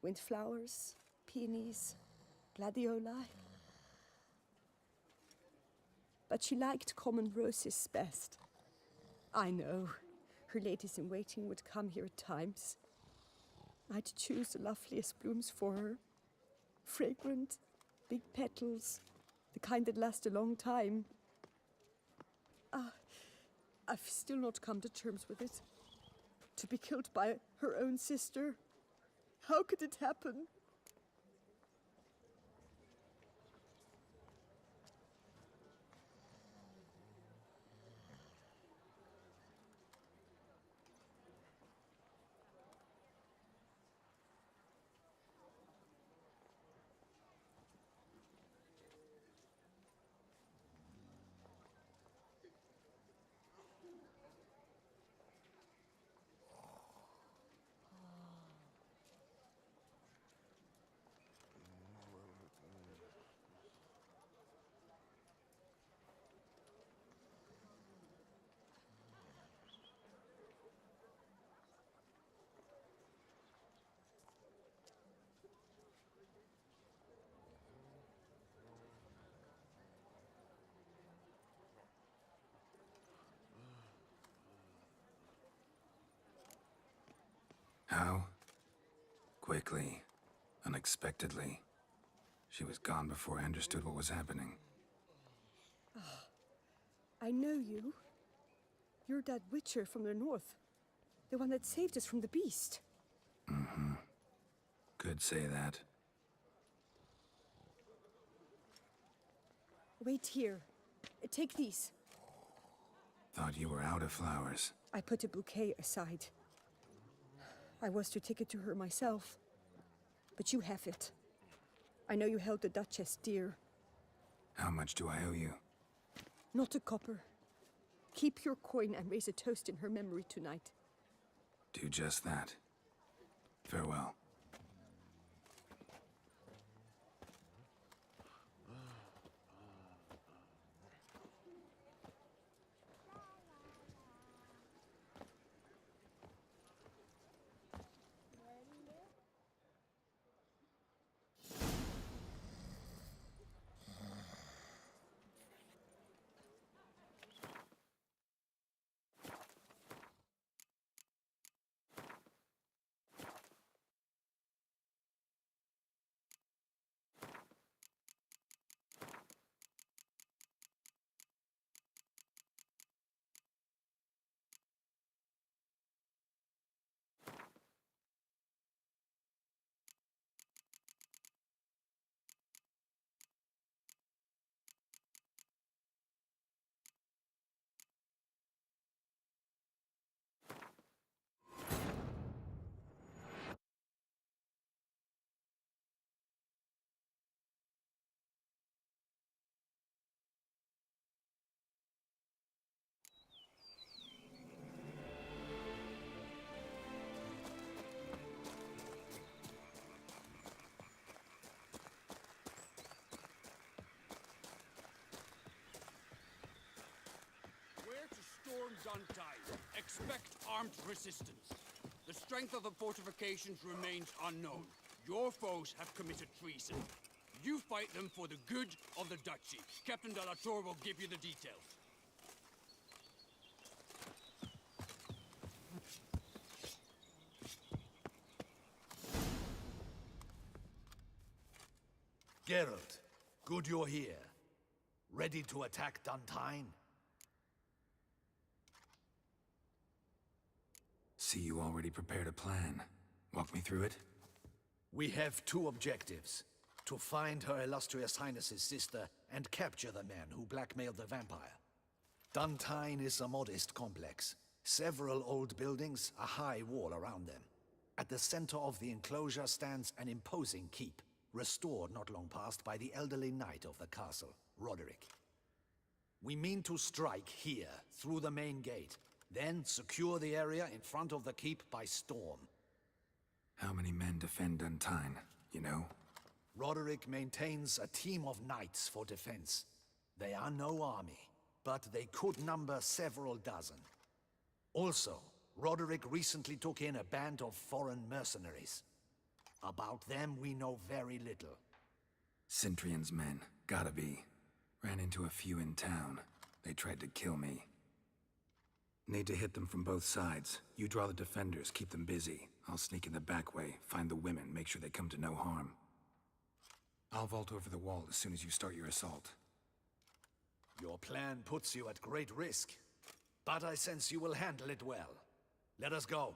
Windflowers, peonies, gladioli. But she liked common roses best. I know. Her ladies-in-waiting would come here at times. I'd choose the loveliest blooms for her. Fragrant, big petals, the kind that last a long time. I've still not come to terms with it. To be killed by her own sister. How could it happen? How? Quickly. Unexpectedly. She was gone before I understood what was happening. I know you. You're that Witcher from the north. The one that saved us from the beast. Mm-hmm. Could say that. Wait here. Take these. Thought you were out of flowers. I put a bouquet aside. I was to take it to her myself. But you have it. I know you held the Duchess dear. How much do I owe you? Not a copper. Keep your coin and raise a toast in her memory tonight. Do just that. Farewell. Duntide. Expect armed resistance. The strength of the fortifications remains unknown. Your foes have committed treason. You fight them for the good of the duchy. Captain de la Tour will give you the details. Geralt, good you're here. Ready to attack Duntine? See, you already prepared a plan. Walk me through it. We have two objectives. To find Her Illustrious Highness's sister and capture the man who blackmailed the vampire. Duntine is a modest complex. Several old buildings, a high wall around them. At the center of the enclosure stands an imposing keep, restored not long past by the elderly knight of the castle, Roderick. We mean to strike here, through the main gate, then secure the area in front of the keep by storm. How many men defend Duntine, you know? Roderick maintains a team of knights for defense. They are no army, but they could number several dozen. Also, Roderick recently took in a band of foreign mercenaries. About them we know very little. Cintrian's men, gotta be. Ran into a few in town. They tried to kill me. Need to hit them from both sides. You draw the defenders, keep them busy. I'll sneak in the back way, find the women, make sure they come to no harm. I'll vault over the wall as soon as you start your assault. Your plan puts you at great risk, but I sense you will handle it well. Let us go.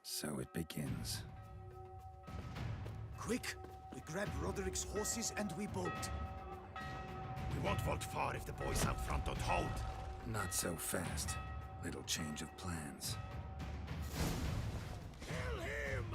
So it begins. Quick! We grab Roderick's horses and we bolt. We won't vault far if the boys out front don't hold. Not so fast. Little change of plans. Kill him!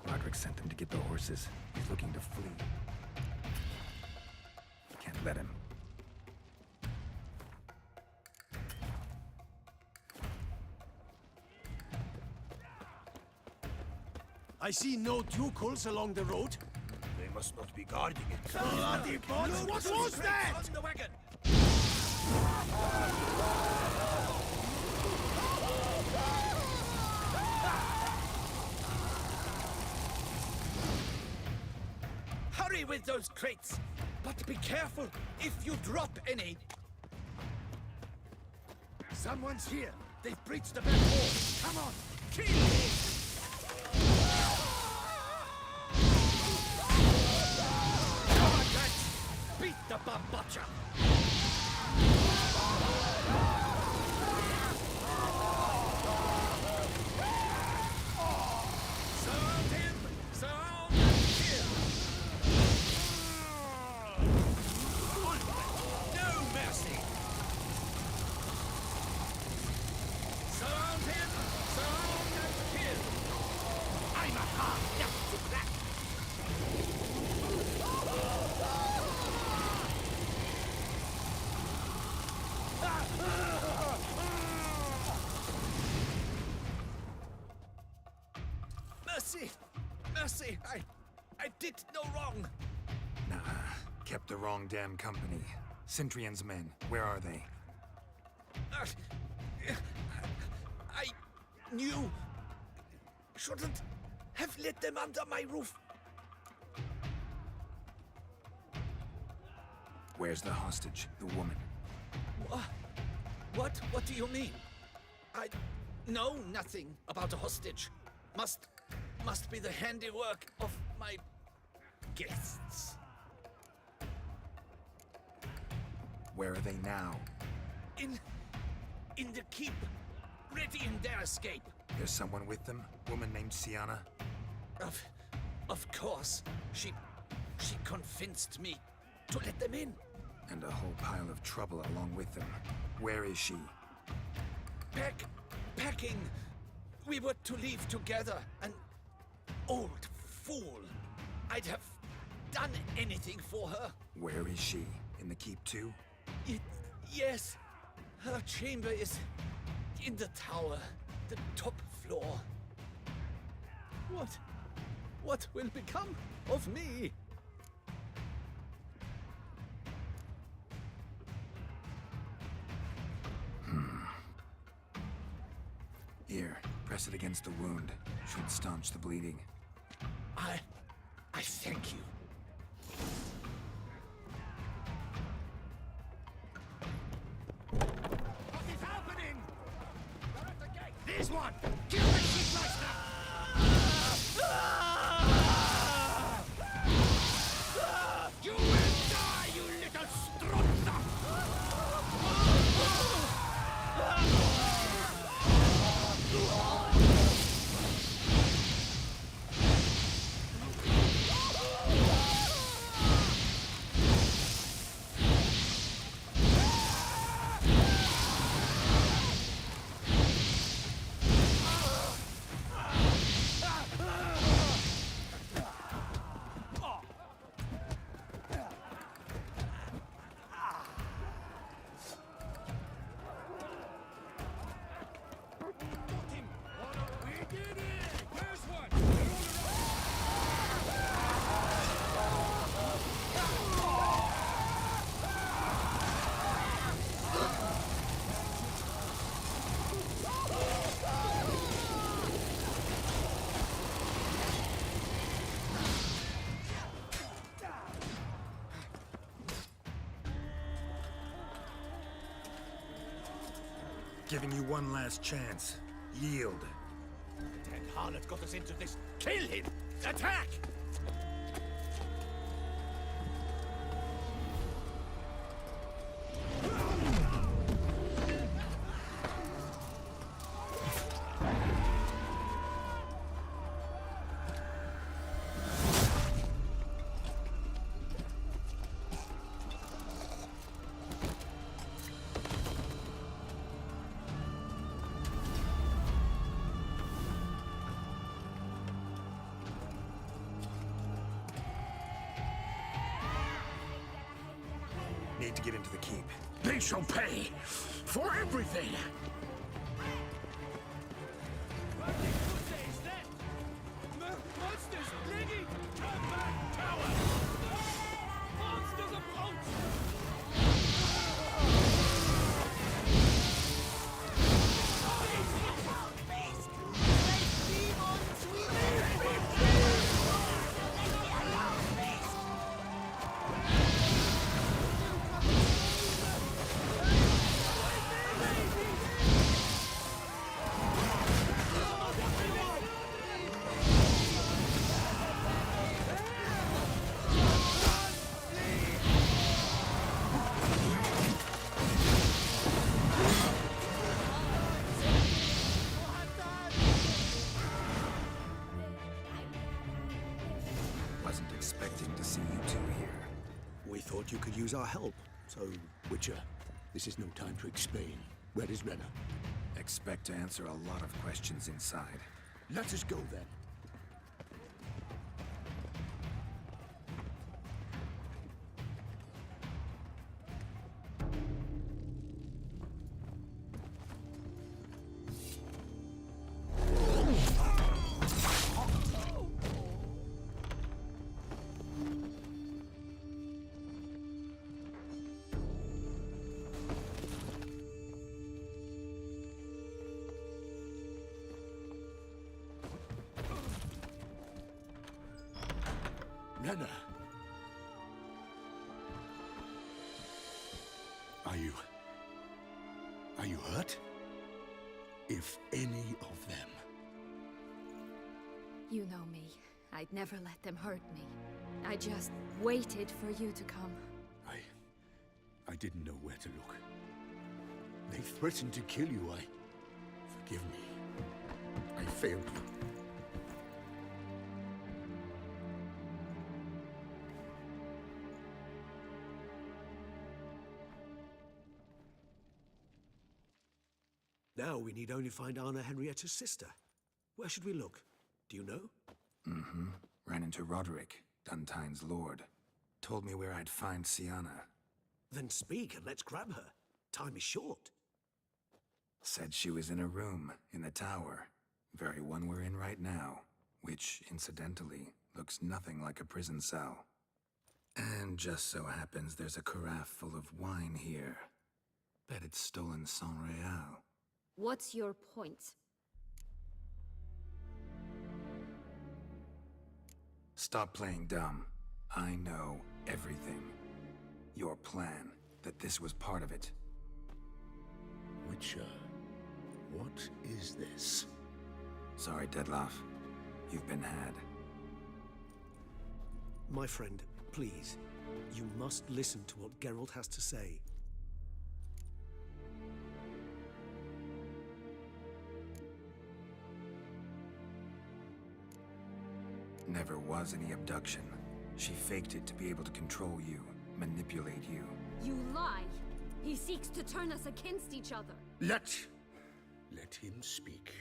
Roderick sent them to get the horses. He's looking to flee. Can't let him. I see no ducals along the road. They must not be guarding it. Bloody bots! What was that? On the wagon! Hurry with those crates! But be careful if you drop any! Someone's here! They've breached the back wall! Come on! Kill me! Come on, guys! Beat the Bambacha! Surround him! Surround and kill! No mercy! Surround him! kept the wrong damn company. Cintrian's men, where are they? I knew. Shouldn't have let them under my roof. Where's the hostage, the woman? What do you mean? I know nothing about a hostage. Must be the handiwork of my guests. Where are they now? In the keep, ready in their escape. There's someone with them? Woman named Sienna? Of course. She convinced me to let them in. And a whole pile of trouble along with them. Where is she? Packing. We were to leave together. An old fool. I'd have done anything for her. Where is she? In the keep too? Yes. Her chamber is in the tower, the top floor. What will become of me? Here, press it against the wound. Should staunch the bleeding. I thank you. What is happening? They're at the gate. There's one! Kill the Shipmeister! You will die, you little strutzer! Giving you one last chance. Yield. The dead harlot got us into this. Kill him! Attack! Need to get into the keep. They shall pay for everything! Monsters! Leggy! Turn back! Tower! Monsters approach! Wasn't expecting to see you two here. We thought you could use our help, so... Witcher, this is no time to explain. Where is Renna? Expect to answer a lot of questions inside. Let us go, then. Lena! Are you hurt? If any of them... You know me. I'd never let them hurt me. I just waited for you to come. I didn't know where to look. They threatened to kill you. Forgive me. I failed you. Now we need only find Anna Henrietta's sister. Where should we look? Do you know? Mm-hmm. Ran into Roderick, Duntine's lord. Told me where I'd find Sienna. Then speak and let's grab her. Time is short. Said she was in a room in the tower. Very one we're in right now. Which, incidentally, looks nothing like a prison cell. And just so happens there's a carafe full of wine here. Bet it's stolen San Real. What's your point? Stop playing dumb. I know everything. Your plan, that this was part of it. Witcher, what is this? Sorry, Dettlaff. You've been had. My friend, please. You must listen to what Geralt has to say. Never was any abduction. She faked it to be able to control you, manipulate you. You lie! He seeks to turn us against each other. Let him speak.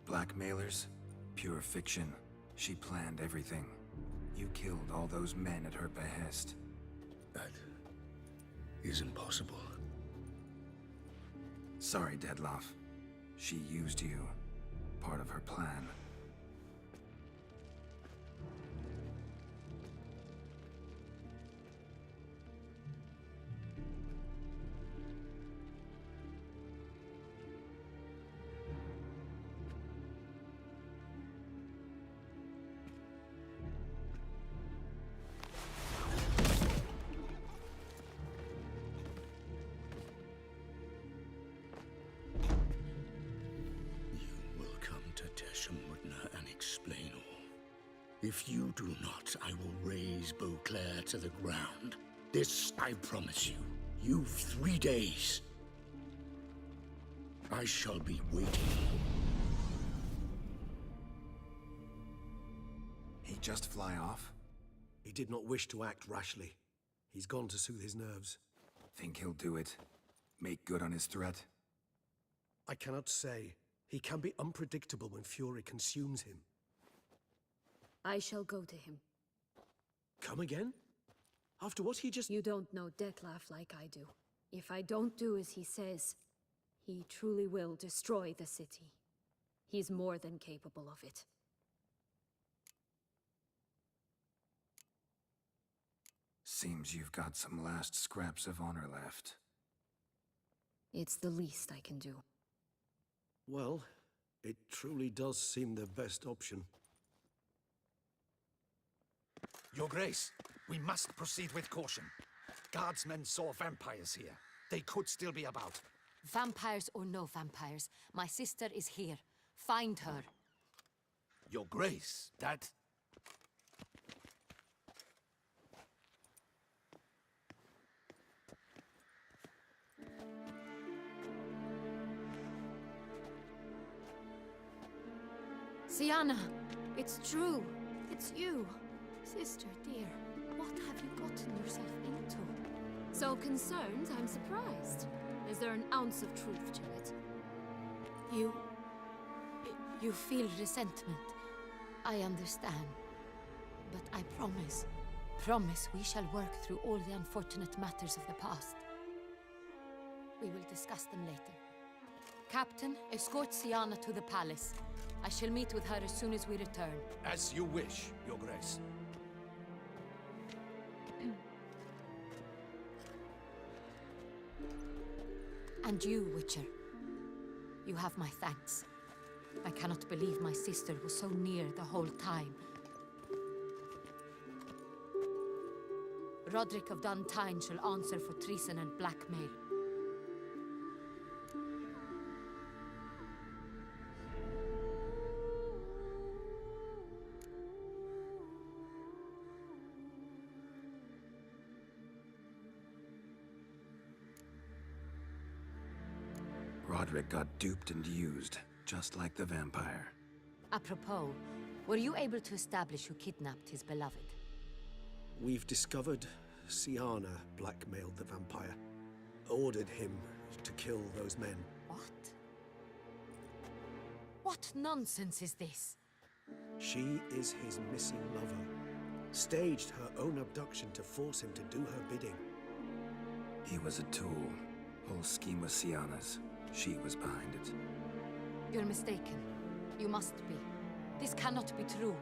Blackmailers? Pure fiction. She planned everything. You killed all those men at her behest. That isn't possible. Sorry, Dettlaff. She used you. Part of her plan. If you do not, I will raise Beauclair to the ground. This I promise you. You've 3 days. I shall be waiting. He just fly off? He did not wish to act rashly. He's gone to soothe his nerves. Think he'll do it? Make good on his threat? I cannot say. He can be unpredictable when fury consumes him. I shall go to him. Come again? After what he just... You don't know Dettlaff like I do. If I don't do as he says, he truly will destroy the city. He's more than capable of it. Seems you've got some last scraps of honor left. It's the least I can do. Well, it truly does seem the best option. Your Grace, we must proceed with caution. Guardsmen saw vampires here. They could still be about. Vampires or no vampires, my sister is here. Find her. Your Grace, that... Sienna, it's true. It's you. Sister, dear, what have you gotten yourself into? So concerned, I'm surprised. Is there an ounce of truth to it? You feel resentment. I understand. But I promise we shall work through all the unfortunate matters of the past. We will discuss them later. Captain, escort Sienna to the palace. I shall meet with her as soon as we return. As you wish, Your Grace. And you, Witcher. You have my thanks. I cannot believe my sister was so near the whole time. Roderick of Duntine shall answer for treason and blackmail. Roderick got duped and used, just like the vampire. Apropos, were you able to establish who kidnapped his beloved? We've discovered Siana blackmailed the vampire, ordered him to kill those men. What? What nonsense is this? She is his missing lover. Staged her own abduction to force him to do her bidding. He was a tool. Whole scheme was Siana's. She was behind it. You're mistaken. You must be. This cannot be true.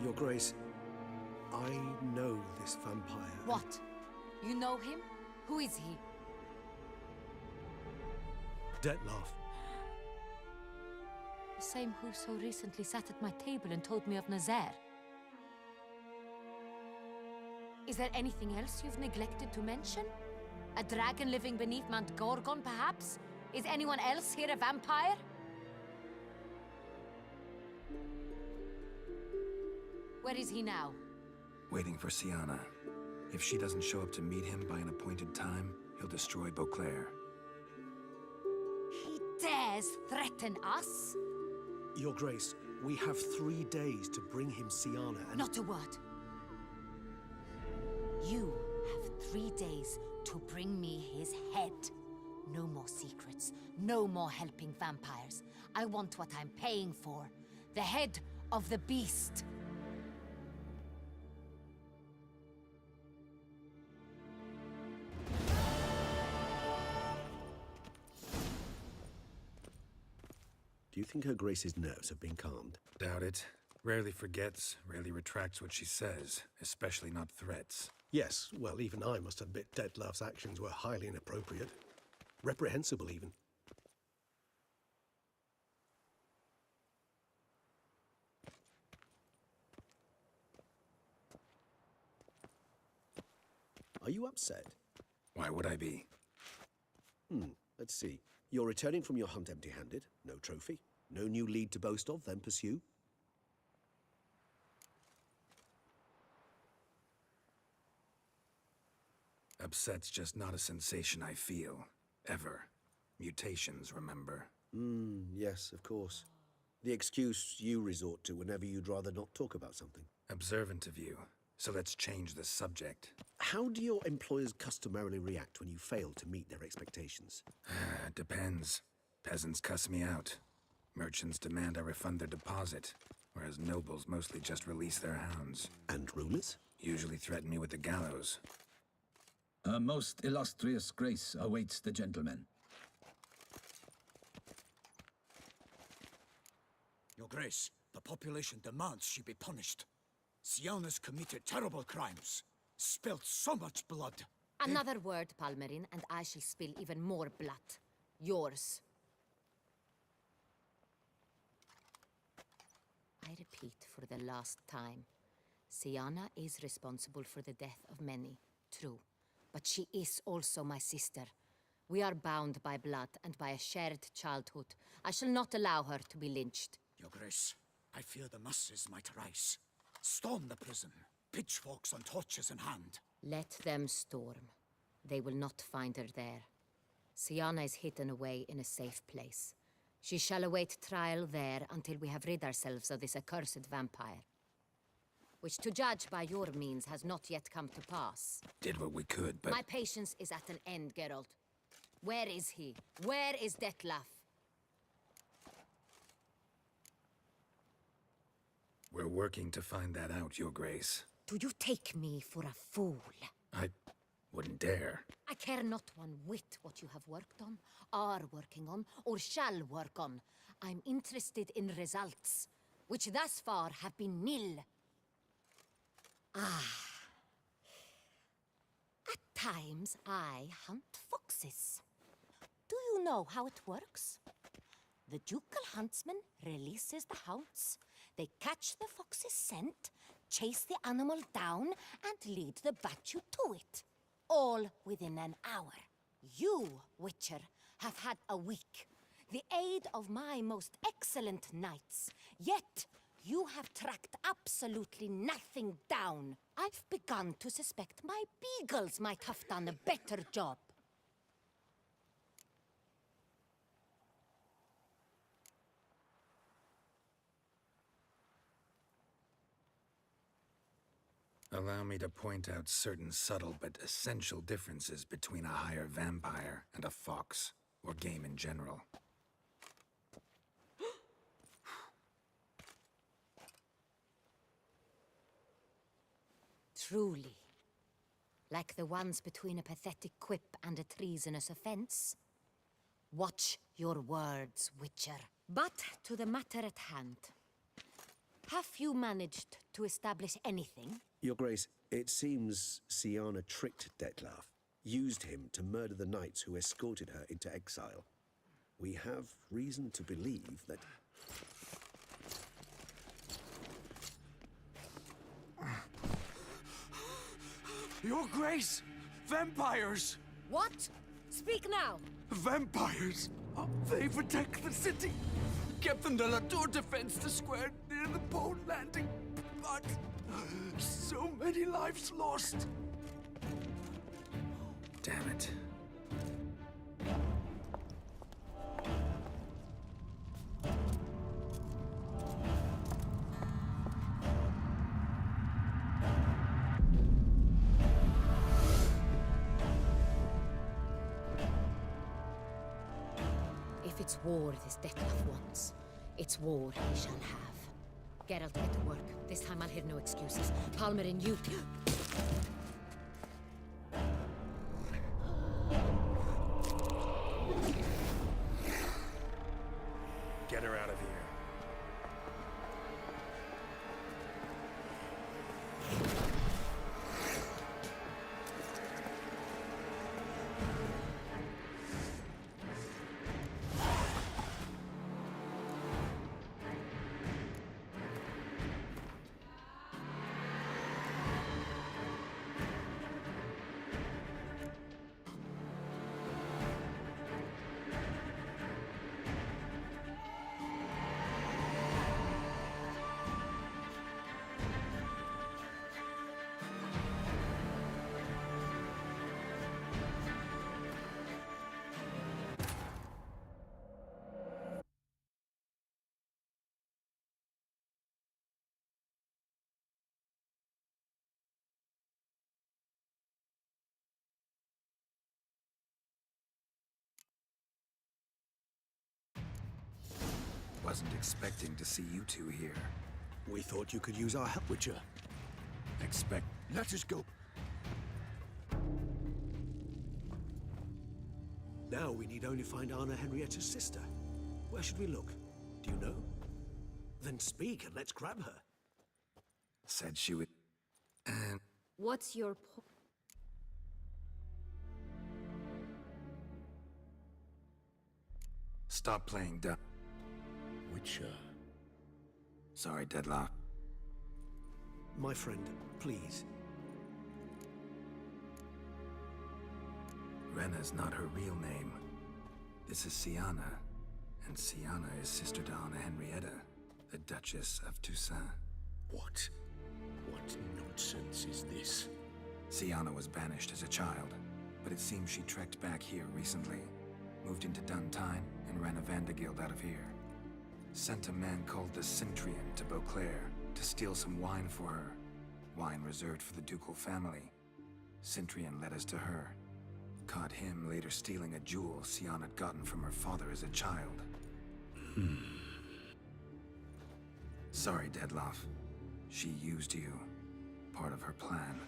Your Grace, I know this vampire. What? You know him? Who is he? Dettlaff. The same who so recently sat at my table and told me of Nazaire. Is there anything else you've neglected to mention? A dragon living beneath Mount Gorgon, perhaps? Is anyone else here a vampire? Where is he now? Waiting for Siana. If she doesn't show up to meet him by an appointed time, he'll destroy Beauclair. He dares threaten us? Your Grace, we have 3 days to bring him Siana and— Not a word. You have 3 days to bring me his head. No more secrets. No more helping vampires. I want what I'm paying for. The head of the beast. Do you think Her Grace's nerves have been calmed? Doubt it. Rarely forgets, rarely retracts what she says, especially not threats. Yes, well, even I must admit Dettlaff's actions were highly inappropriate. Reprehensible, even. Are you upset? Why would I be? Let's see. You're returning from your hunt empty-handed. No trophy. No new lead to boast of, then pursue. Upset's just not a sensation I feel. Ever. Mutations, remember? Yes, of course. The excuse you resort to whenever you'd rather not talk about something. Observant of you. So let's change the subject. How do your employers customarily react when you fail to meet their expectations? Depends. Peasants cuss me out. Merchants demand I refund their deposit, whereas nobles mostly just release their hounds. And rulers? Usually threaten me with the gallows. Her most illustrious grace awaits the gentleman. Your Grace, the population demands she be punished. Siana's committed terrible crimes, spilt so much blood. Another word, Palmerin, and I shall spill even more blood. Yours. I repeat for the last time. Siana is responsible for the death of many, true. But she is also my sister. We are bound by blood and by a shared childhood. I shall not allow her to be lynched. Your Grace, I fear the masses might rise. Storm the prison, pitchforks and torches in hand. Let them storm. They will not find her there. Siana is hidden away in a safe place. She shall await trial there until we have rid ourselves of this accursed vampire. Which, to judge by your means, has not yet come to pass. Did what we could, but... My patience is at an end, Geralt. Where is he? Where is Dettlaff? We're working to find that out, Your Grace. Do you take me for a fool? I wouldn't dare. I care not one whit what you have worked on, are working on, or shall work on. I'm interested in results, which thus far have been nil. At times, I hunt foxes. Do you know how it works? The ducal huntsman releases the hounds. They catch the fox's scent, chase the animal down, and lead the Bachu to it. All within an hour. You, Witcher, have had a week. The aid of my most excellent knights. Yet, you have tracked absolutely nothing down. I've begun to suspect my beagles might have done a better job. Allow me to point out certain subtle but essential differences between a higher vampire and a fox, or game in general. Truly. Like the ones between a pathetic quip and a treasonous offense. Watch your words, Witcher. But to the matter at hand. Have you managed to establish anything? Your Grace, it seems Syanna tricked Dettlaff, used him to murder the knights who escorted her into exile. We have reason to believe that... Your Grace! Vampires! What? Speak now! Vampires! They protect the city! Captain de la Tour defends the square near the boat landing, but so many lives lost. Damn it. If it's war this Dettlaff wants, it's war he shall have. Geralt, get to work. This time I'll hear no excuses. Palmer and you... Get her out of here. Wasn't expecting to see you two here. We thought you could use our help, Witcher. Let us go. Now we need only find Anna Henrietta's sister. Where should we look? Do you know? Then speak and let's grab her. Said she would... And... What's your point? Stop playing dumb. Witcher. Sorry, Dettlaff. My friend, please. Rena's not her real name. This is Syanna, and Syanna is sister to Anna Henrietta, the Duchess of Toussaint. What? What nonsense is this? Syanna was banished as a child, but it seems she trekked back here recently, moved into Duntine, and ran a Vandergild out of here. Sent a man called the Centrian to Beauclair to steal some wine for her. Wine reserved for the ducal family. Centrian led us to her. Caught him later stealing a jewel Syanna had gotten from her father as a child. Sorry, Dettlaff. She used you. Part of her plan.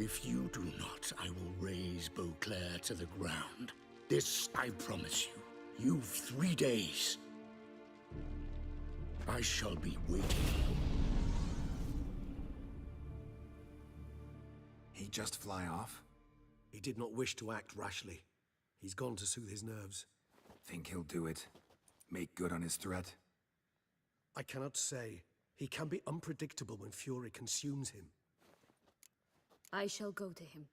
If you do not, I will raze Beauclair to the ground. This I promise you. You've 3 days. I shall be waiting. He just fly off? He did not wish to act rashly. He's gone to soothe his nerves. Think he'll do it? Make good on his threat? I cannot say. He can be unpredictable when fury consumes him. I shall go to him.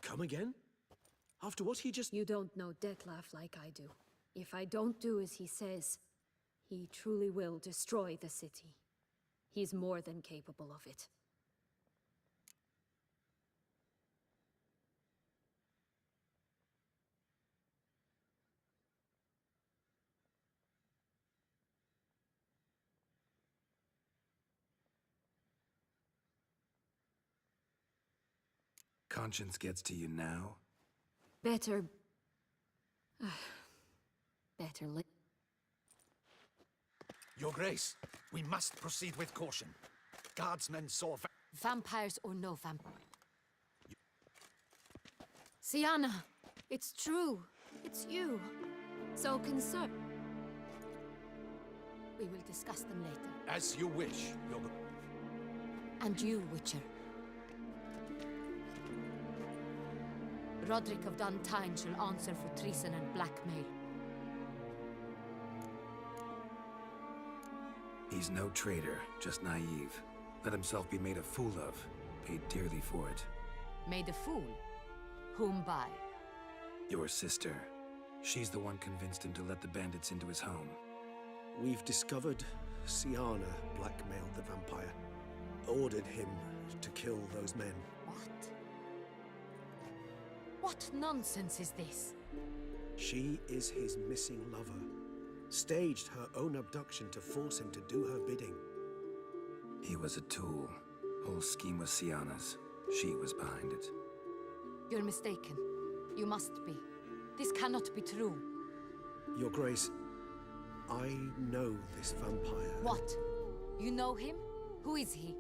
Come again? After what he just... You don't know Dettlaff like I do. If I don't do as he says, he truly will destroy the city. He's more than capable of it. Conscience gets to you now? Better... better late. Your Grace, we must proceed with caution. Guardsmen saw... Vampires or no vampire. Syanna! It's true. It's you. So concerned. We will discuss them later. As you wish, Your... And you, Witcher. Roderick of Duntine shall answer for treason and blackmail. He's no traitor, just naive. Let himself be made a fool of. Paid dearly for it. Made a fool? Whom by? Your sister. She's the one convinced him to let the bandits into his home. We've discovered Syanna blackmailed the vampire. Ordered him to kill those men. What nonsense is this? She is his missing lover. Staged her own abduction to force him to do her bidding. He was a tool. Whole scheme was Syanna's. She was behind it. You're mistaken. You must be. This cannot be true. Your Grace, I know this vampire. What? You know him? Who is he?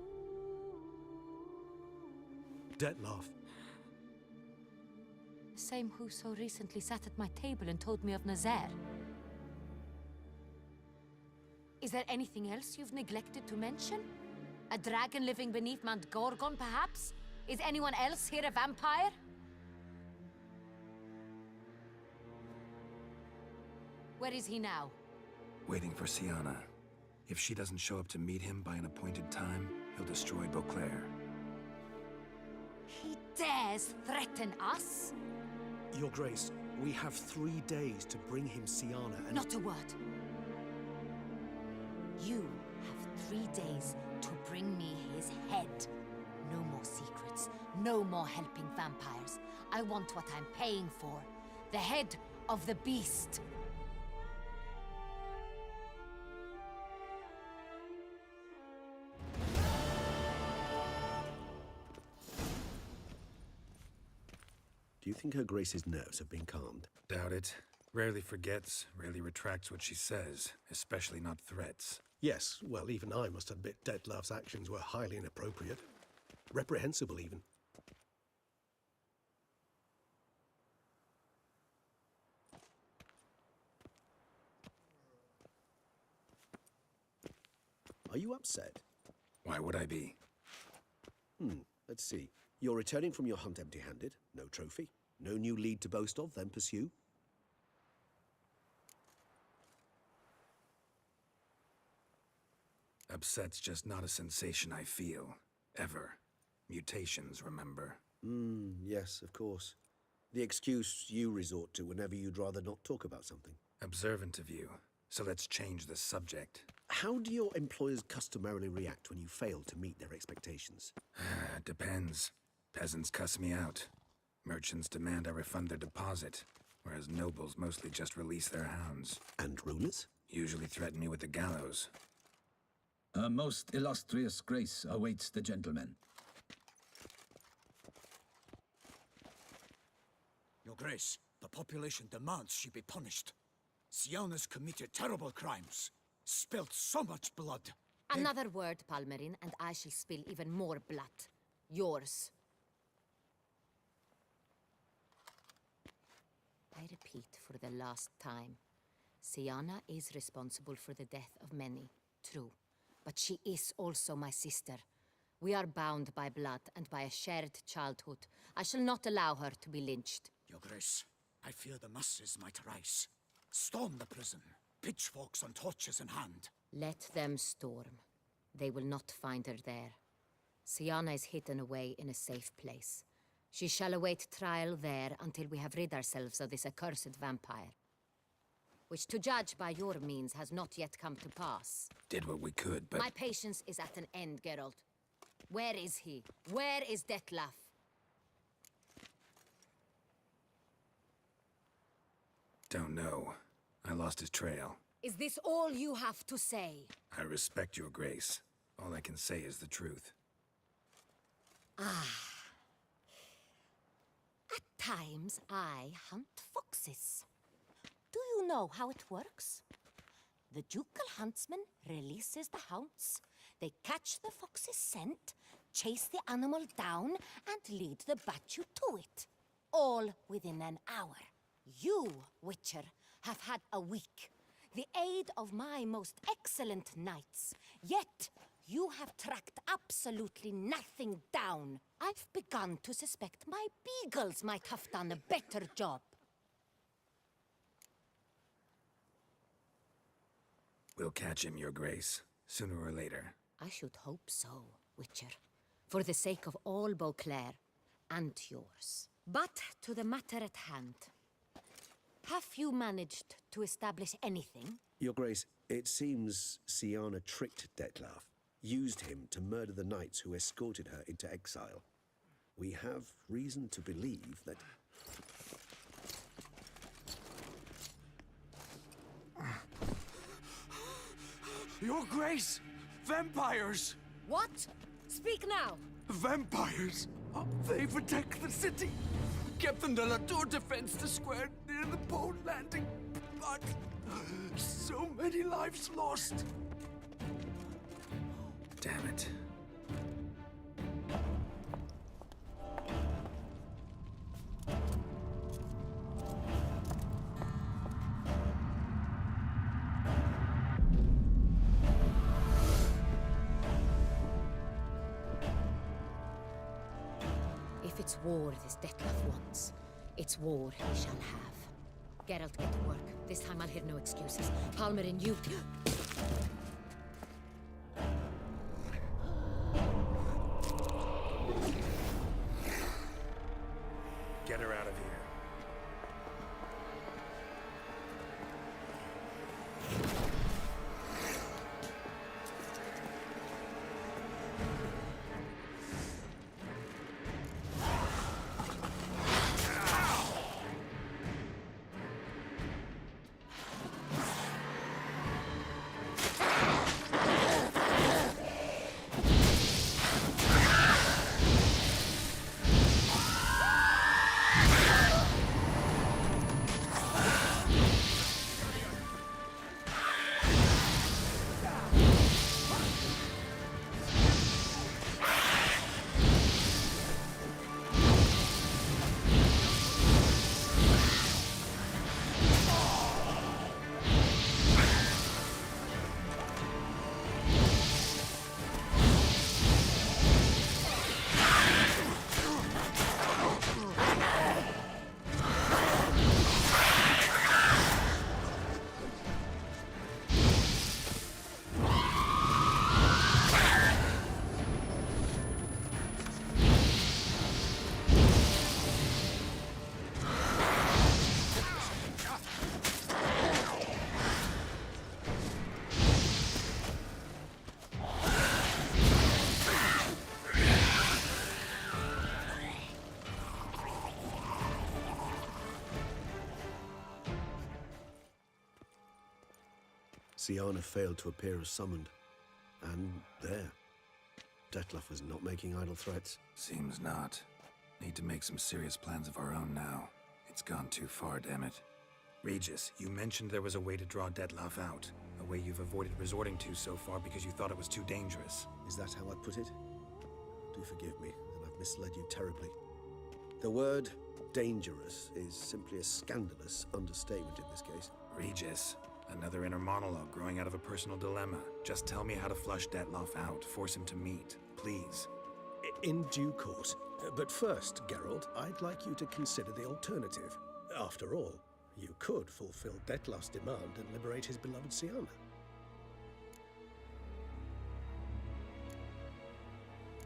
Dettlaff. The same who so recently sat at my table and told me of Nazaire. Is there anything else you've neglected to mention? A dragon living beneath Mount Gorgon, perhaps? Is anyone else here a vampire? Where is he now? Waiting for Syanna. If she doesn't show up to meet him by an appointed time, he'll destroy Beauclair. He dares threaten us? Your Grace, we have 3 days to bring him Syanna and... Not a word. You have 3 days to bring me his head. No more secrets. No more helping vampires. I want what I'm paying for. The head of the beast. Do you think Her Grace's nerves have been calmed? Doubt it. Rarely forgets, rarely retracts what she says, especially not threats. Yes, well, even I must admit Dettlaff's actions were highly inappropriate. Reprehensible, even. Are you upset? Why would I be? Let's see. You're returning from your hunt empty-handed. No trophy. No new lead to boast of, then pursue. Upset's just not a sensation I feel. Ever. Mutations, remember? Yes, of course. The excuse you resort to whenever you'd rather not talk about something. Observant of you. So let's change the subject. How do your employers customarily react when you fail to meet their expectations? Depends. Peasants cuss me out. Merchants demand I refund their deposit, whereas nobles mostly just release their hounds. And rulers? Usually threaten me with the gallows. Her most illustrious grace awaits the gentleman. Your Grace, the population demands she be punished. Syanna's committed terrible crimes. Spilt so much blood. Another word, Palmerin, and I shall spill even more blood. Yours. I repeat for the last time. Siana is responsible for the death of many, true. But she is also my sister. We are bound by blood and by a shared childhood. I shall not allow her to be lynched. Your Grace, I fear the masses might rise. Storm the prison, pitchforks and torches in hand. Let them storm. They will not find her there. Siana is hidden away in a safe place. She shall await trial there until we have rid ourselves of this accursed vampire. Which, to judge by your means, has not yet come to pass. Did what we could, but... My patience is at an end, Geralt. Where is he? Where is Dettlaff? Don't know. I lost his trail. Is this all you have to say? I respect your grace. All I can say is the truth. Ah. At times, I hunt foxes. Do you know how it works? The ducal huntsman releases the hounds. They catch the fox's scent, chase the animal down, and lead the Bachu to it. All within an hour. You, Witcher, have had a week. The aid of my most excellent knights. Yet, you have tracked absolutely nothing down. I've begun to suspect my beagles might have done a better job. We'll catch him, your grace, sooner or later. I should hope so, Witcher. For the sake of all Beauclair and yours. But to the matter at hand. Have you managed to establish anything? Your Grace, it seems Siana tricked Dettlaff, used him to murder the knights who escorted her into exile. We have reason to believe that... Your Grace! Vampires! What? Speak now! Vampires! They protect the city! Captain de la Tour defends the square near the boat landing, but so many lives lost. Damn it. If it's war this Dettlaff wants, it's war he shall have. Geralt, get to work. This time I'll hear no excuses. Palmer and you... Get her out of here. Siana failed to appear as summoned. And there. Dettlaff was not making idle threats. Seems not. Need to make some serious plans of our own now. It's gone too far, damn it. Regis, you mentioned there was a way to draw Dettlaff out. A way you've avoided resorting to so far because you thought it was too dangerous. Is that how I put it? Do forgive me, that I've misled you terribly. The word Dangerous is simply a scandalous understatement in this case. Regis, another inner monologue growing out of a personal dilemma. Just tell me how to flush Detloff out, force him to meet, please. In due course. But first, Geralt, I'd like you to consider the alternative. After all, you could fulfill Detloff's demand and liberate his beloved Siana.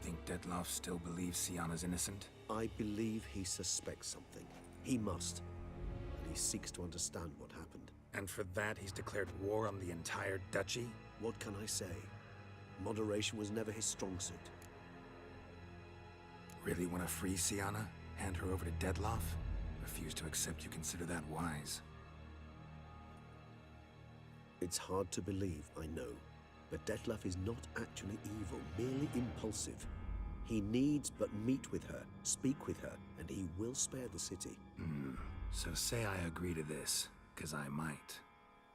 Think Detloff still believes Siana's innocent? I believe he suspects something. He must. And he seeks to understand what happened. And for that, he's declared war on the entire duchy? What can I say? Moderation was never his strong suit. Really want to free Siana? Hand her over to Detloff? Refuse to accept you consider that wise. It's hard to believe, I know. But Detloff is not actually evil, merely impulsive. He needs but meet with her, speak with her, and he will spare the city. So say I agree to this, 'cause I might.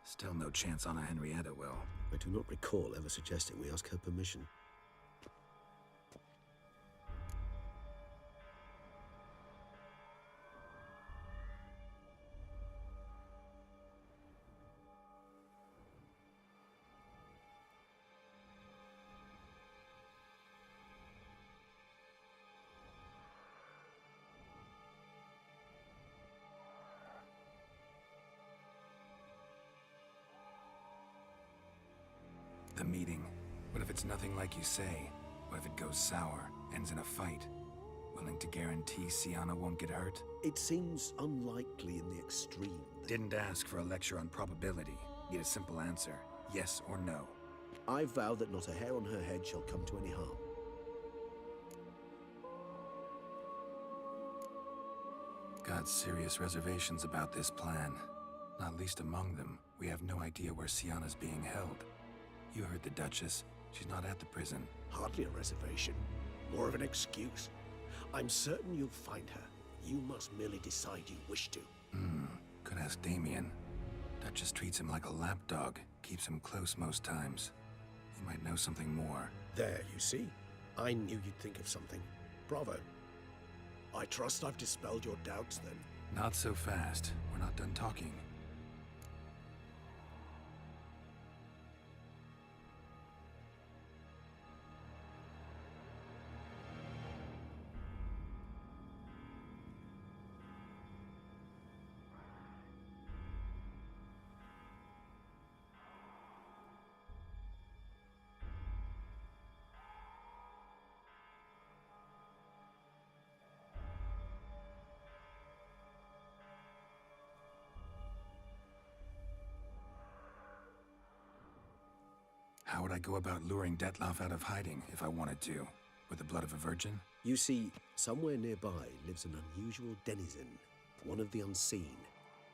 Still no chance Anna Henrietta will. I do not recall ever suggesting we ask her permission. The meeting. What if it's nothing like you say? What if it goes sour, ends in a fight? Willing to guarantee Siana won't get hurt? It seems unlikely in the extreme. Didn't ask for a lecture on probability. Need a simple answer. Yes or no. I vow that not a hair on her head shall come to any harm. Got serious reservations about this plan. Not least among them, we have no idea where Siana's being held. You heard the Duchess. She's not at the prison. Hardly a reservation. More of an excuse. I'm certain you'll find her. You must merely decide you wish to. Could ask Damien. Duchess treats him like a lapdog. Keeps him close most times. He might know something more. There, you see? I knew you'd think of something. Bravo. I trust I've dispelled your doubts, then. Not so fast. We're not done talking. How would I go about luring Detloff out of hiding if I wanted to? With the blood of a virgin? You see, somewhere nearby lives an unusual denizen, one of the unseen,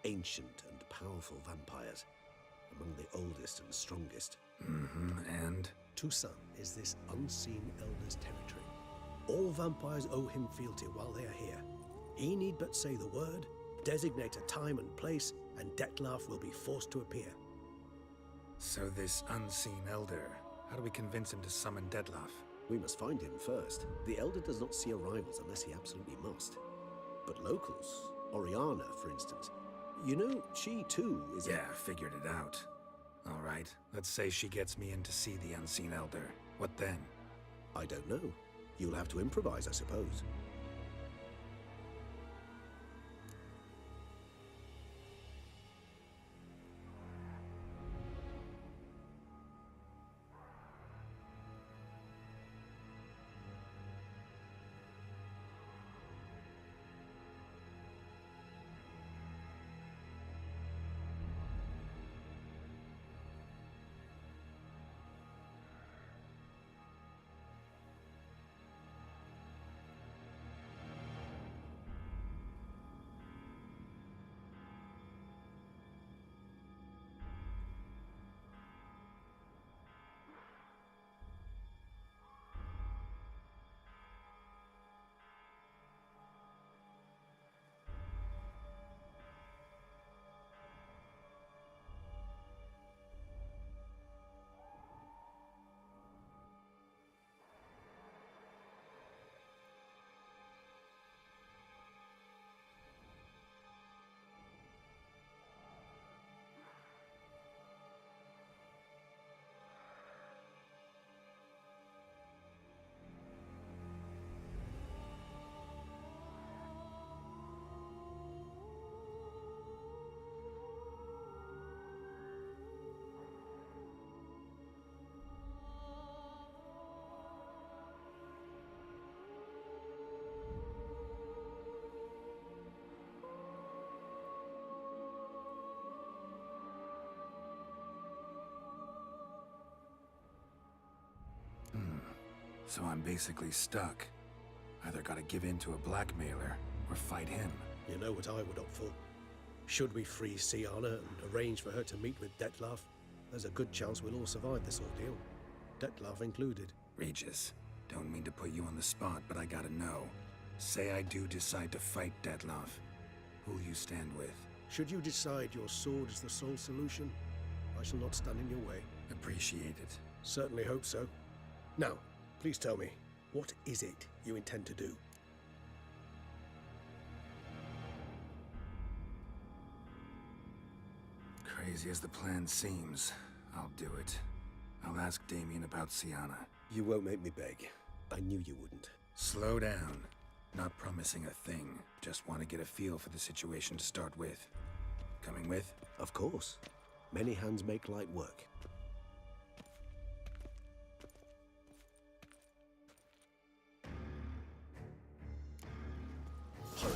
ancient and powerful vampires, among the oldest and strongest. And? Toussaint is this unseen elder's territory. All vampires owe him fealty while they are here. He need but say the word, designate a time and place, and Detloff will be forced to appear. So this unseen elder, how do we convince him to summon Detloff? We must find him first. The elder does not see arrivals unless he absolutely must. But locals, Oriana, for instance, you know, she too is Yeah, figured it out. All right, let's say she gets me in to see the unseen elder. What then? I don't know. You'll have to improvise, I suppose. So I'm basically stuck. Either gotta give in to a blackmailer, or fight him. You know what I would opt for? Should we free Siana and arrange for her to meet with Dettlaff, there's a good chance we'll all survive this ordeal. Dettlaff included. Regis, don't mean to put you on the spot, but I gotta know. Say I do decide to fight Dettlaff. Who'll you stand with? Should you decide your sword is the sole solution, I shall not stand in your way. Appreciate it. Certainly hope so. Now, please tell me, what is it you intend to do? Crazy as the plan seems, I'll do it. I'll ask Damien about Siana. You won't make me beg. I knew you wouldn't. Slow down. Not promising a thing. Just want to get a feel for the situation to start with. Coming with? Of course. Many hands make light work. Hurry.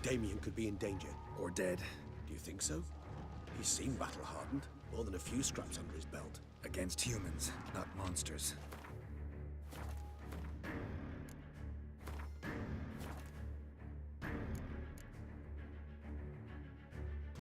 Damien could be in danger. Or dead. Do you think so? He's seen battle-hardened. More than a few scraps under his belt. Against humans, not monsters.